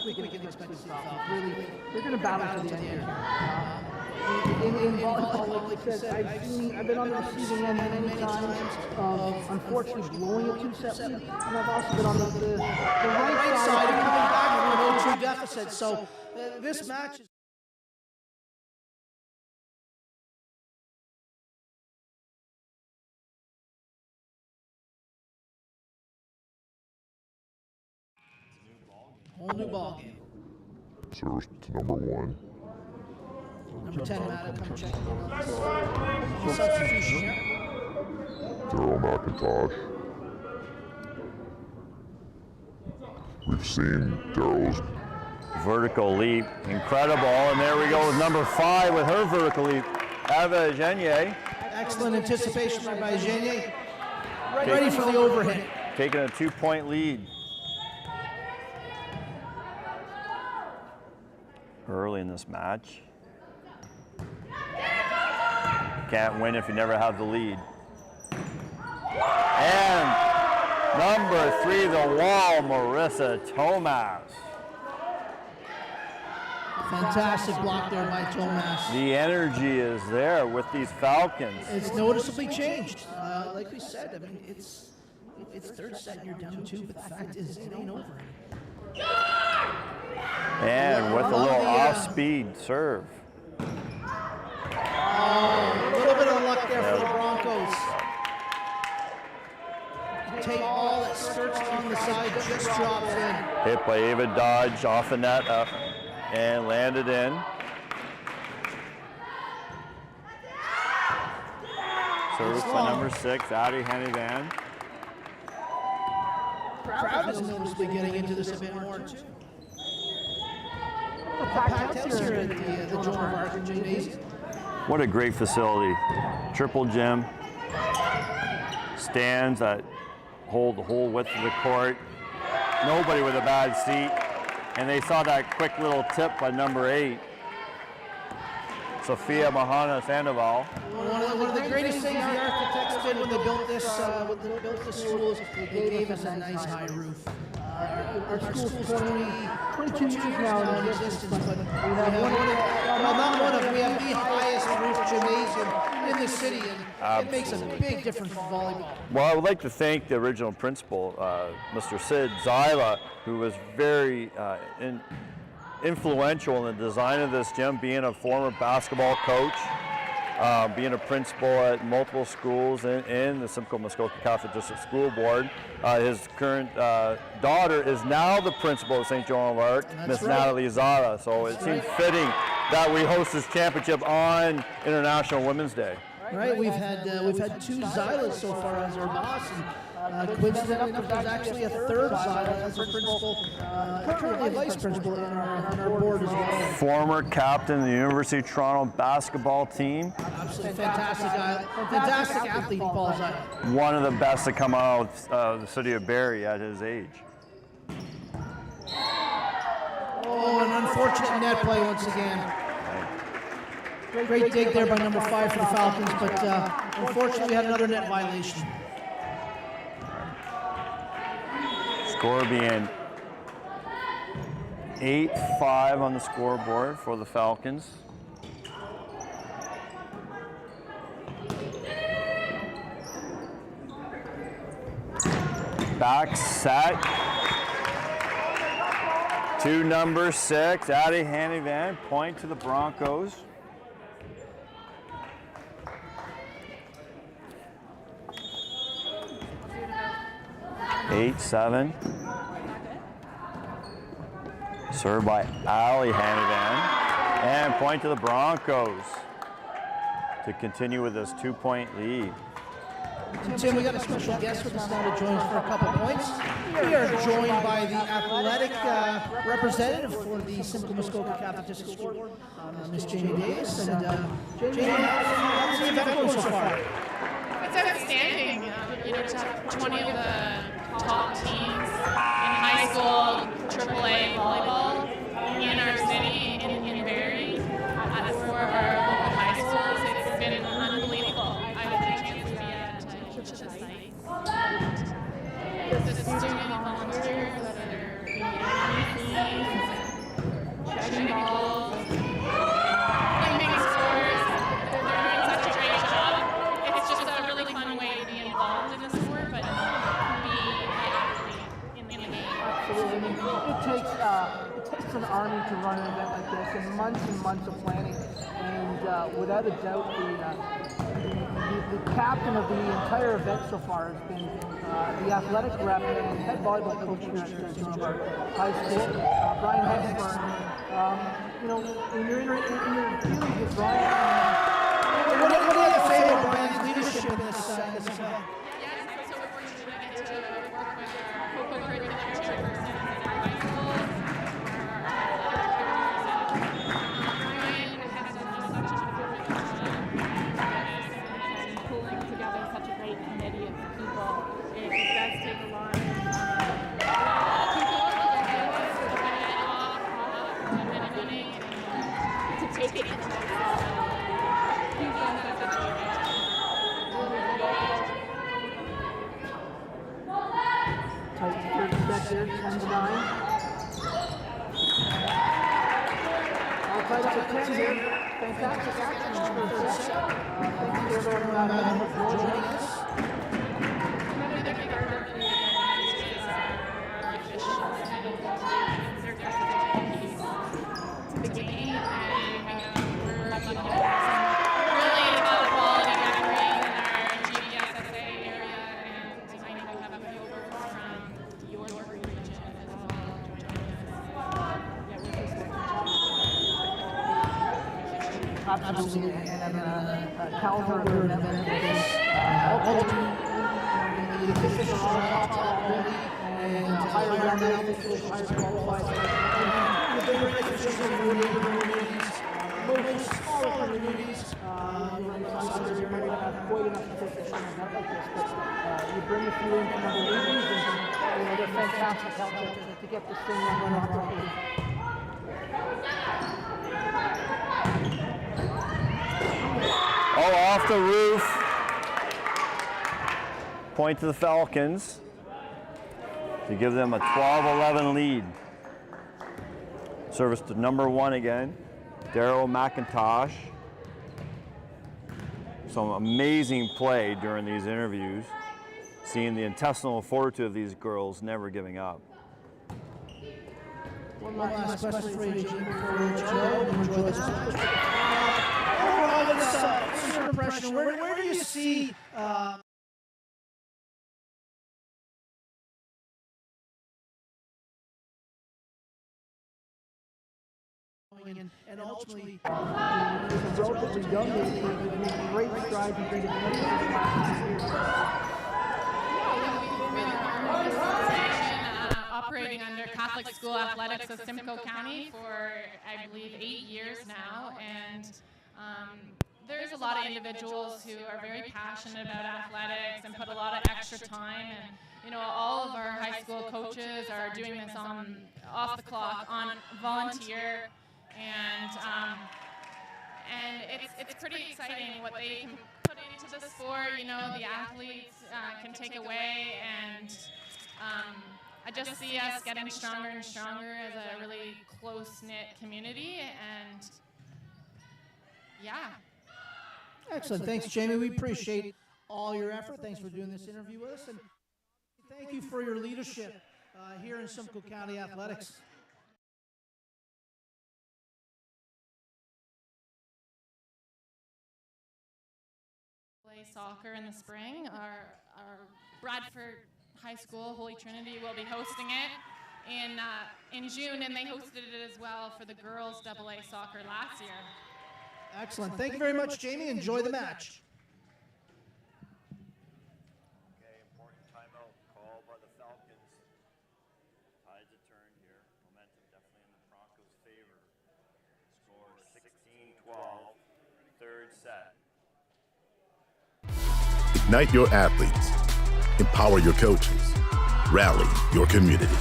we can expect this off. Really, they're going to battle to the end here. In volleyball, like I said, I've been on the receiving end many times of unfortunately blowing a 2-set lead, and I've also been on the right side of coming back from an 0-2 deficit. So this match is. Whole new ball game. serves to number 1. Number 10, Matt, come check. Substitution here. Daryl McIntosh. We've seen Daryl's vertical leap, incredible, and there we go with number 5 with her vertical leap, Ava Genier. Excellent anticipation by Genier. Ready for the overhit. Taking a 2-point lead. Early in this match. Can't win if you never have the lead. And number 3, the wall, Marissa Tomas. Fantastic block there by Tomas. The energy is there with these Falcons. It's noticeably changed. Like we said, I mean, it's third set and you're down 2, but the fact is it ain't over. And with a little off-speed serve. A little bit of luck there for the Broncos. Take all that skirts on the side, just drops in. Hit by Ava Dodge off the net and landed in. Service by number 6, Addie Hennivan. Crowd is noticeably getting into this a bit more too. Packed house here at the Joan of Arc Gymnasium. What a great facility. Triple gym. Stands that hold the whole width of the court. Nobody with a bad seat. And they saw that quick little tip by number 8. Sophia Mahana Sandoval. One of the greatest things the architects did when they built this school is they gave us a nice high roof. Our school's 22 years now in existence, but we have we have the highest roof gymnasium in the city, and it makes a big difference for volleyball. Well, I would like to thank the original principal, Mr. Sid Zyla, who was very influential in the design of this gym, being a former basketball coach, being a principal at multiple schools in the Simcoe Muskoka Catholic District School Board. His current daughter is now the principal of St. Joan of Arc, Miss Natalie Zara. So it seems fitting that we host this championship on International Women's Day. Right, we've had 2 Zylas so far as our boss, and coincidentally enough, there's actually a third Zyla as a principal, currently a vice principal on our board as well. Former captain of the University of Toronto basketball team. Absolutely fantastic guy, fantastic athlete, Paul Zyla. One of the best to come out of the city of Barrie at his age. Oh, an unfortunate net play once again. Great dig there by number 5 for the Falcons, but unfortunately we had another net violation. Score being 8-5 on the scoreboard for the Falcons. Back set to number 6, Addie Hannivan, point to the Broncos. Eight, 7. Served by Ali Hannivan. And point to the Broncos to continue with this 2-point lead. Tim, we got a special guest with us now to join us for a couple points. We are joined by the athletic representative for the Simcoe Muskoka Catholic District School Board, Miss Jamie Davis. And Jamie, how's the event going so far? It's outstanding. To have 20 of the top teams in high school AAA volleyball in our city, in Barrie, at 4 of our local high schools. It's been unbelievable. I've had a chance to be at each of the sites. The student volunteers that are shooting balls, big scores. They're doing such a great job. It's just a really fun way to be involved in the sport, but be the athlete in the game. Absolutely. I mean, it takes an army to run an event like this, and months of planning. And without a doubt, the captain of the entire event so far has been the athletic rep and head volleyball coach here at St. John of Arc High School, Brian Hepburn. You know, in your dealings with Brian, what do you have to say about Brian's leadership in this event? Yes, I'm so fortunate I get to work with our co-curricular chairperson in our high school, Brian has done such a terrific job in pulling together such a great committee of people. It does take a lot of people to take it to the next level. He's done such a great job. Tight third set there, 10-9. All tied up at 10 here. Fantastic action in the first set. Thank you to everyone for joining us. Another big priority is our officials and their piece to the game, and we're lucky to have some really top quality referees in our GBSSA area, and I know we have a few over from your region as well. Yeah, we're just Absolutely, and caliber of an event like this. The officials are on top already, and higher rounded officials, higher qualified. The bigger officials in the communities, most smaller communities, you might not have quite enough to take a event like this, but you bring a few in from other regions, and they're fantastic help to get this thing running properly. Oh, off the roof. Point to the Falcons to give them a 12-11 lead. Service to number 1 again, Daryl McIntosh. Some amazing play during these interviews, seeing the intestinal fortitude of these girls never giving up. One last question for you, Jim, before Joe, and enjoy this. Overall, what's your impression? Where do you see and ultimately it's a relatively young age, but we've made great strides in terms of operating under Catholic School Athletics of Simcoe County for, I believe, 8 years now, and there's a lot of individuals who are very passionate about athletics and put a lot of extra time, and you know, all of our high school coaches are doing this on off the clock, on volunteer, and it's pretty exciting what they can put into the sport. You know, the athletes can take away, and I just see us getting stronger and stronger as a really close-knit community, and yeah. Excellent. Thanks, Jamie. We appreciate all your effort. Thanks for doing this interview with us, and thank you for your leadership here in Simcoe County Athletics. Play soccer in the spring. Our Bradford High School, Holy Trinity, will be hosting it in June, and they hosted it as well for the girls AA soccer last year. Excellent. Thank you very much, Jamie. Enjoy the match. Okay, important timeout call by the Falcons. Tides a turn here. Momentum definitely in the Broncos' favor. Score 16-12. Third set. Ignite your athletes. Empower your coaches. Rally your community.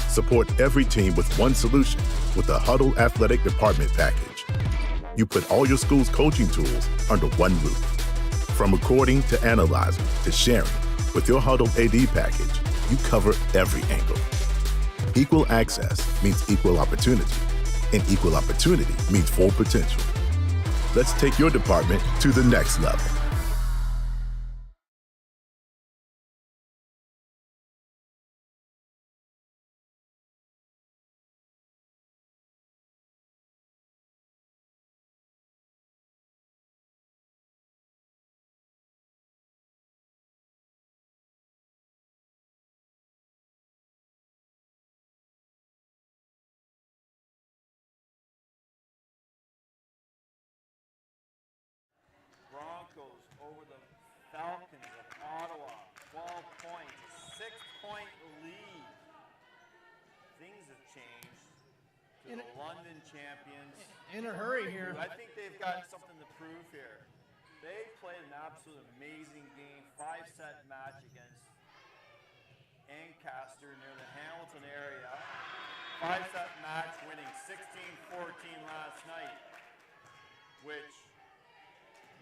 Support every team with one solution with the Huddle Athletic Department Package. You put all your school's coaching tools under one roof. From recording to analyzing to sharing, with your Huddle AD package, you cover every angle. Equal access means equal opportunity, and equal opportunity means full potential. Let's take your department to the next level. over the Falcons of Ottawa. 12 points, a 6-point lead. Things have changed to the London champions. In a hurry here. I think they've got something to prove here. They played an absolute amazing game, 5-set match against Ancaster near the Hamilton area. 5-set match, winning 16-14 last night, which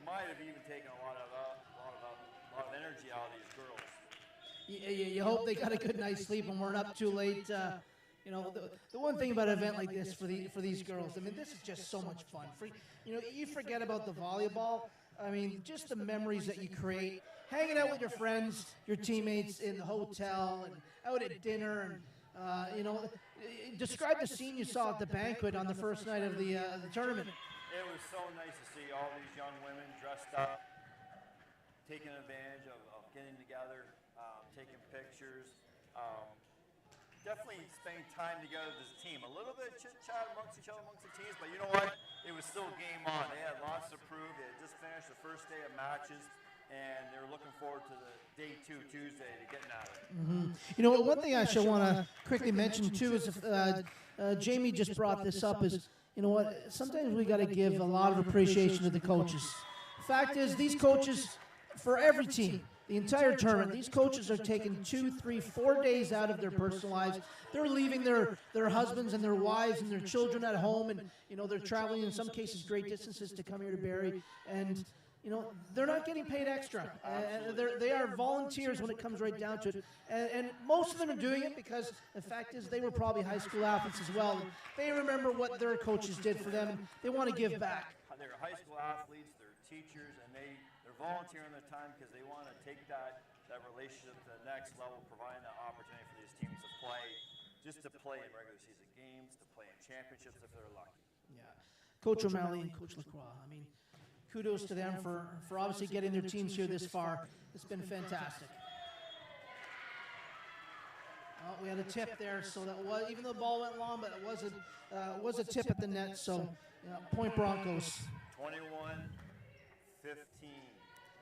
might have even taken a lot of energy out of these girls. You hope they got a good night's sleep and weren't up too late. You know, the one thing about an event like this for these girls, I mean, this is just so much fun. You forget about the volleyball. I mean, just the memories that you create, hanging out with your friends, your teammates in the hotel and out at dinner, and you know, describe the scene you saw at the banquet on the first night of the tournament. It was so nice to see all these young women dressed up, taking advantage of getting together, taking pictures. Definitely spending time together as a team. A little bit of chit-chat amongst each other, amongst the teams, but you know what? It was still game on. They had lots to prove. They had just finished the first day of matches, and they were looking forward to the day 2, Tuesday, to getting at it. Mm-hmm. You know, one thing I should want to quickly mention, too, is Jamie just brought this up, is, you know what, sometimes we got to give a lot of appreciation to the coaches. The fact is, these coaches, for every team, the entire tournament, these coaches are taking 2, 3, 4 days out of their personal lives. They're leaving their husbands and their wives and their children at home, and you know, they're traveling in some cases great distances to come here to Barrie, and you know, they're not getting paid extra. They are volunteers when it comes right down to it, and most of them are doing it because the fact is they were probably high school athletes as well. And they remember what their coaches did for them, and they want to give back. They're high school athletes, they're teachers, and they're volunteering their time because they want to take that relationship to the next level, providing that opportunity for these teams to play, just to play in regular season games, to play in championships if they're lucky. Yeah, Coach O'Malley and Coach Lacroix, I mean, kudos to them for obviously getting their teams here this far. It's been fantastic. Well, we had a tip there, so that was, even though the ball went long, but it was a tip at the net, so yeah, point Broncos. 21-15,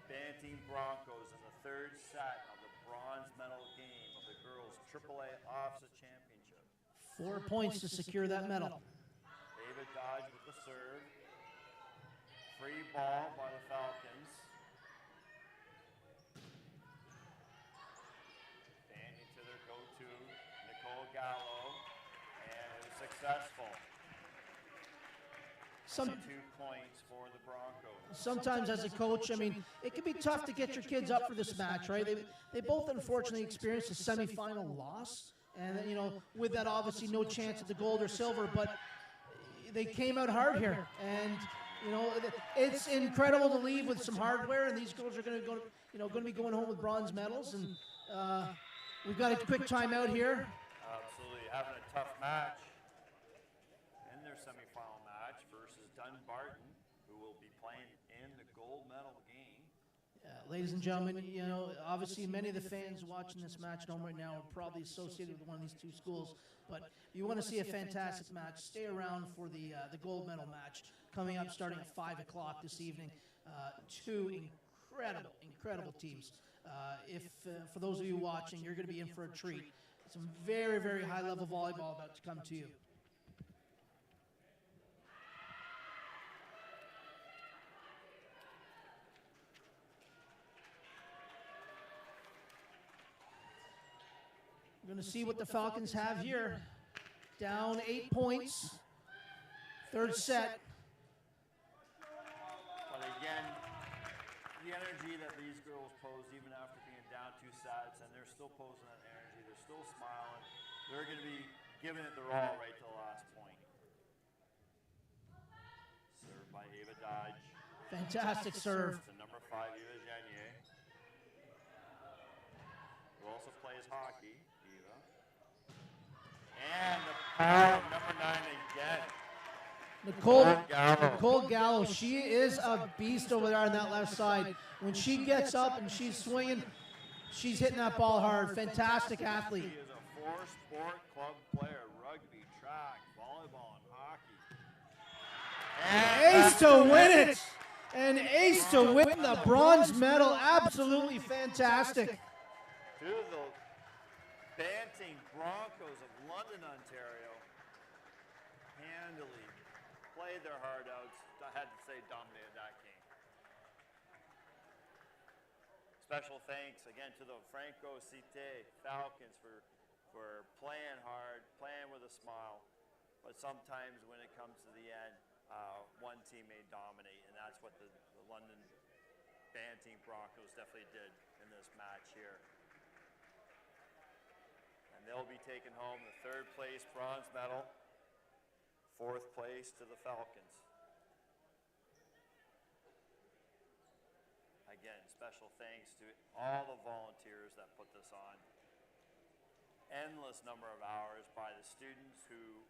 Banting Broncos in the third set of the bronze medal game of the girls' AAA OFSA Championship. 4 points to secure that medal. David Dodge with the serve. Free ball by the Falcons. Banting to their go-to, Nicole Gallo, and it was successful. 2 points for the Broncos. Sometimes as a coach, I mean, it can be tough to get your kids up for this match, right? They both unfortunately experienced a semifinal loss, and you know, with that obviously no chance at the gold or silver, but they came out hard here, and you know, it's incredible to leave with some hardware, and these girls are going to go, you know, going to be going home with bronze medals, and we've got a quick timeout here. Absolutely, having a tough match in their semifinal match versus Dunbarton, who will be playing in the gold medal game. Ladies and gentlemen, you know, obviously many of the fans watching this match at home right now are probably associated with one of these two schools, but if you want to see a fantastic match, stay around for the gold medal match coming up starting at 5 o'clock this evening. 2 incredible teams. For those of you watching, you're going to be in for a treat. Some very, very high-level volleyball about to come to you. We're going to see what the Falcons have here. Down 8 points. Third set. But again, the energy that these girls pose, even after being down 2 sets, and they're still posing that energy, they're still smiling. They're going to be giving it their all right to the last point. Served by Ava Dodge. Fantastic serve. To number 5, Eva Janier, who also plays hockey. Eva. And the power of number 9 again. Nicole Gallo, she is a beast over there on that left side. When she gets up and she's swinging, she's hitting that ball hard. Fantastic athlete. She is a 4-sport club player, rugby, track, volleyball, and hockey. Ace to win it. and ace to win the bronze medal. Absolutely fantastic. To the Banting Broncos of London, Ontario, handily played their heart out. I had to say dominated that game. Special thanks again to the Franco-Cite Falcons for playing hard, playing with a smile. But sometimes when it comes to the end, one team may dominate, and that's what the London Banting Broncos definitely did in this match here. And they'll be taking home the 3rd place bronze medal, 4th place to the Falcons. Again, special thanks to all the volunteers that put this on. Endless number of hours by the students who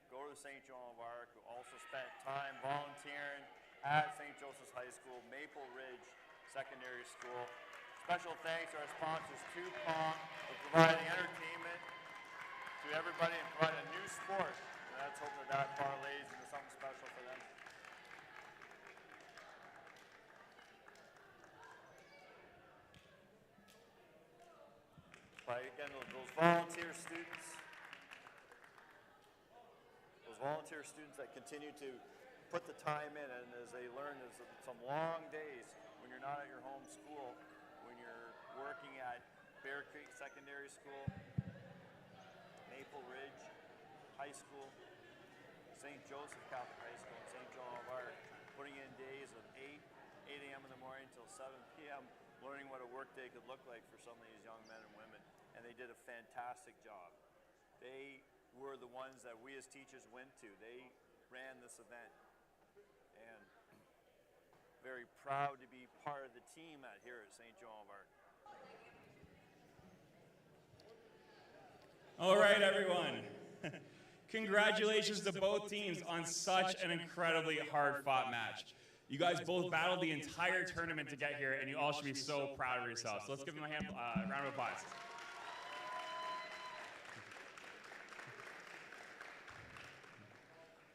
go to St. Joan of Arc, who also spent time volunteering at St. Joseph's High School, Maple Ridge Secondary School. Special thanks to our sponsors, Coupon, for providing entertainment to everybody and providing a new sport. And let's hope that parlays into something special for them. But again, those volunteer students that continue to put the time in, and as they learn, there's some long days when you're not at your home school, when you're working at Bear Creek Secondary School, Maple Ridge High School, St. Joseph Catholic High School, and St. Joan of Arc, putting in days of 8 a.m. in the morning until 7 p.m., learning what a workday could look like for some of these young men and women. And they did a fantastic job. They were the ones that we as teachers went to. They ran this event. And very proud to be part of the team here at St. Joan of Arc. All right, everyone. Congratulations to both teams on such an incredibly hard-fought match. You guys both battled the entire tournament to get here, and you all should be so proud of yourselves. So let's give them a round of applause.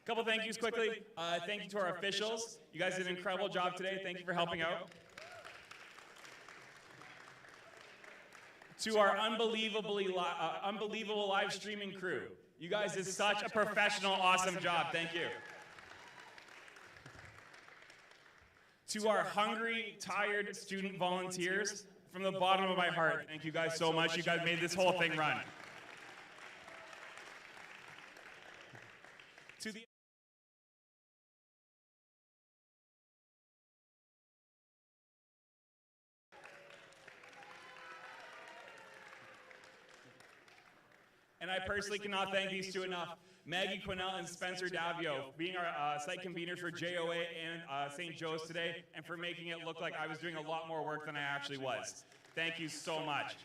Couple thank yous quickly. Thank you to our officials. You guys did an incredible job today. Thank you for helping out. To our unbelievable live streaming crew. You guys did such a professional, awesome job. Thank you. To our hungry, tired student volunteers, from the bottom of my heart, thank you guys so much. You guys made this whole thing run. To the And I personally cannot thank these two enough. Maggie Quinnell and Spencer Davio being our site conveners for JOA and St. Joe's today, and for making it look like I was doing a lot more work than I actually was. Thank you so much.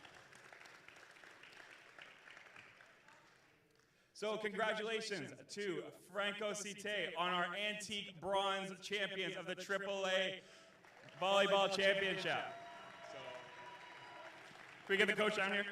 So congratulations to Franco-Cite on our antique bronze champions of the AAA Volleyball Championship. So, can we get the coach down here?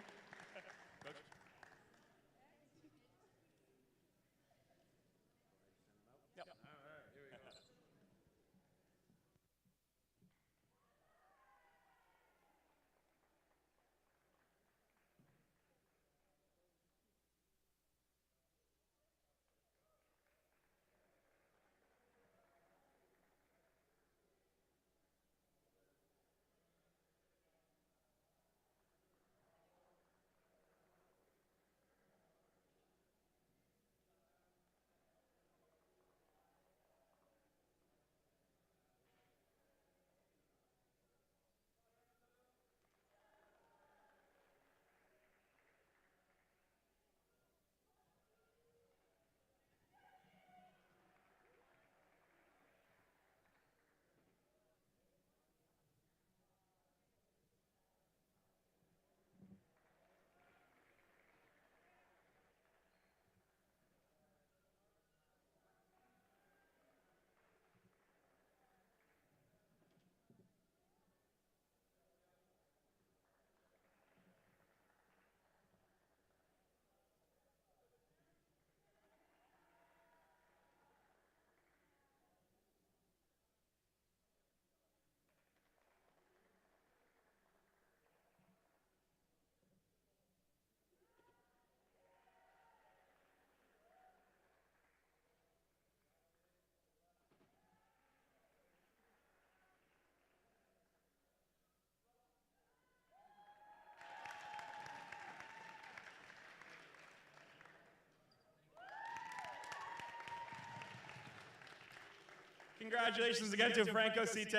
Congratulations again to Franco-Cite.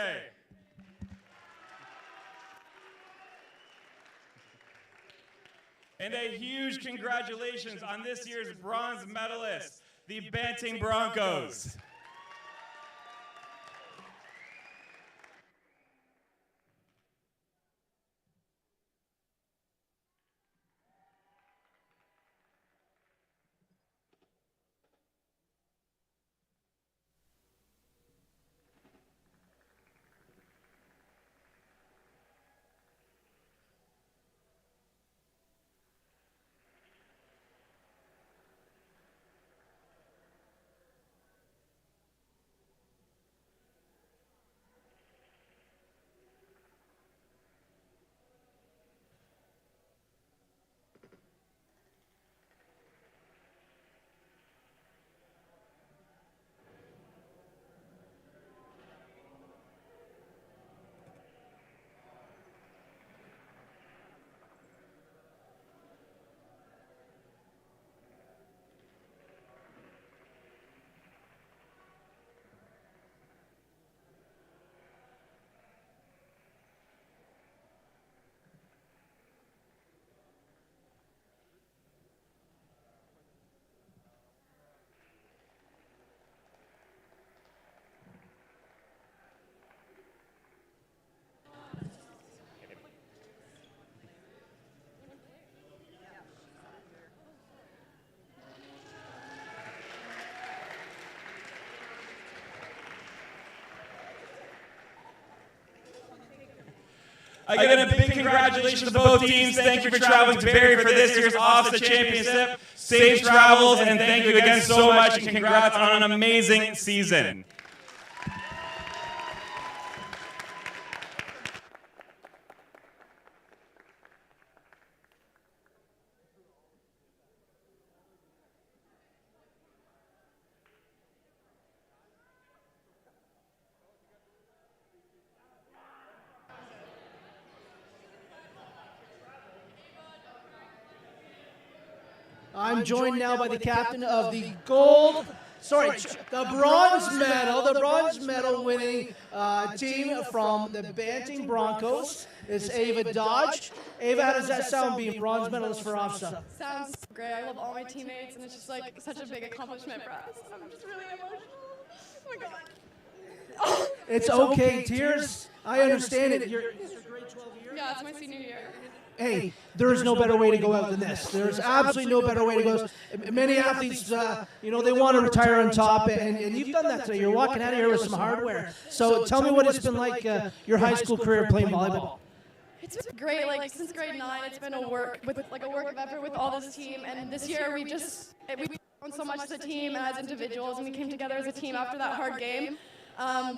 And a huge congratulations on this year's bronze medalists, the Banting Broncos. Again, a big congratulations to both teams. Thank you for traveling to Barrie for this year's OFSA Championship. Safe travels, and thank you again so much, and congrats on an amazing season. I'm joined now by the captain of the bronze medal winning team from the Banting Broncos. It's Ava Dodge. Ava, how does that sound being bronze medalist for OFSA? Sounds great. I love all my teammates, and it's just like such a big accomplishment for us. I'm just really emotional. Oh my God. It's okay, tears. I understand it. You're grade 12 year? Yeah, it's my senior year. Hey, there's no better way to go out than this. There's absolutely no better way to go. Many athletes, they want to retire on top, and you've done that today. You're walking out of here with some hardware. So tell me what it's been like your high school career playing volleyball. It's been great. Like since grade 9, it's been a work of effort with all this team. And this year we've grown so much as a team and as individuals, and we came together as a team after that hard game.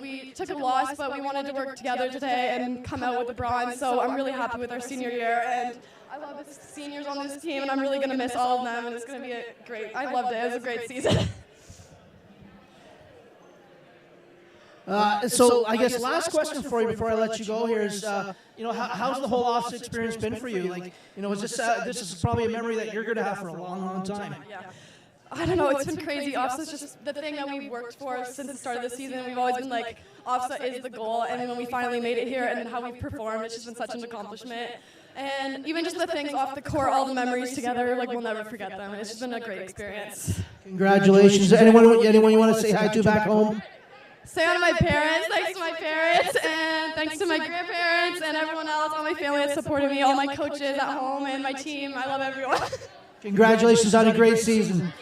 We took a loss, but we wanted to work together today and come out with the bronze. So I'm really happy with our senior year, and I love the seniors on this team, and I'm really going to miss all of them. And it's going to be great. I loved it. It was a great season. So I guess last question for you before I let you go here is, how's the whole OFSA experience been for you? Like, this is probably a memory that you're going to have for a long, long time. Yeah. I don't know, it's been crazy. OFSA is just the thing that we've worked for since the start of the season. We've always been like, OFSA is the goal, and when we finally made it here and how we've performed, it's just been such an accomplishment. And even just the things off the court, all the memories together, like we'll never forget them. It's just been a great experience. Congratulations. Anyone you want to say hi to back home? Say hi to my parents, thanks to my parents, and thanks to my grandparents and everyone else, all my family that supported me, all my coaches at home and my team. I love everyone. Congratulations on a great season.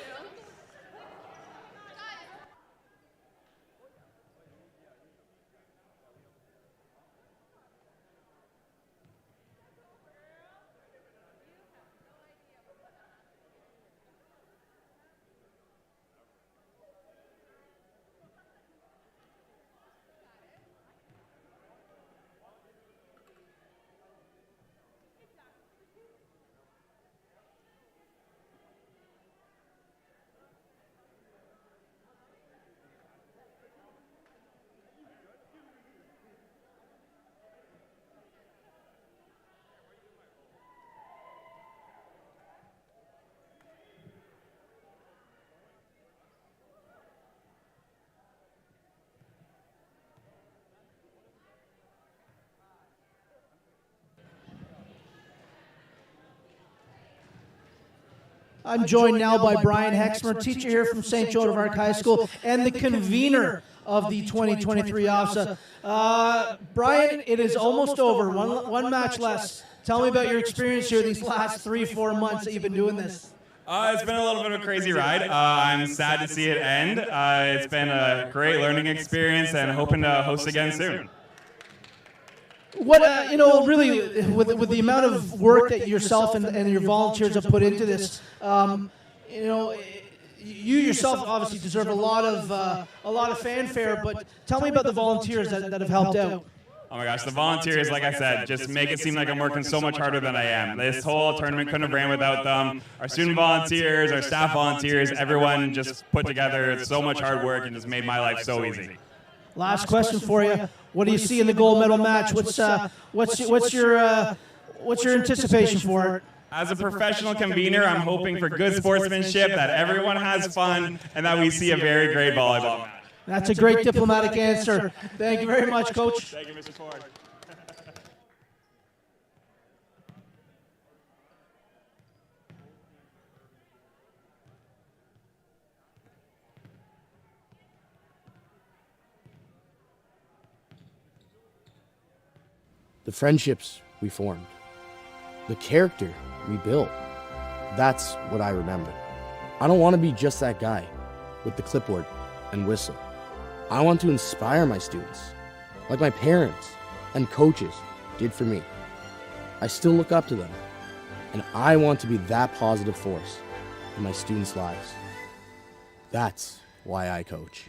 I'm joined now by Brian Hexmer, teacher here from St. Joan of Arc High School and the convener of the 2023 OFSA. Brian, it is almost over, one match less. Tell me about your experience here these last 3-4 months that you've been doing this. It's been a little bit of a crazy ride. I'm sad to see it end. It's been a great learning experience and hoping to host again soon. What, really, with the amount of work that yourself and your volunteers have put into this, you yourself obviously deserve a lot of fanfare, but tell me about the volunteers that have helped out. Oh my gosh, the volunteers, like I said, just make it seem like I'm working so much harder than I am. This whole tournament couldn't have ran without them. Our student volunteers, our staff volunteers, everyone just put together. It's so much hard work and just made my life so easy. Last question for you. What do you see in the gold medal match? What's your anticipation for it? As a professional convener, I'm hoping for good sportsmanship, that everyone has fun, and that we see a very great volleyball match. That's a great diplomatic answer. Thank you very much, Coach. Thank you, Mr. Ford. The friendships we formed, the character we built, that's what I remember. I don't want to be just that guy with the clipboard and whistle. I want to inspire my students, like my parents and coaches did for me. I still look up to them, and I want to be that positive force in my students' lives. That's why I coach.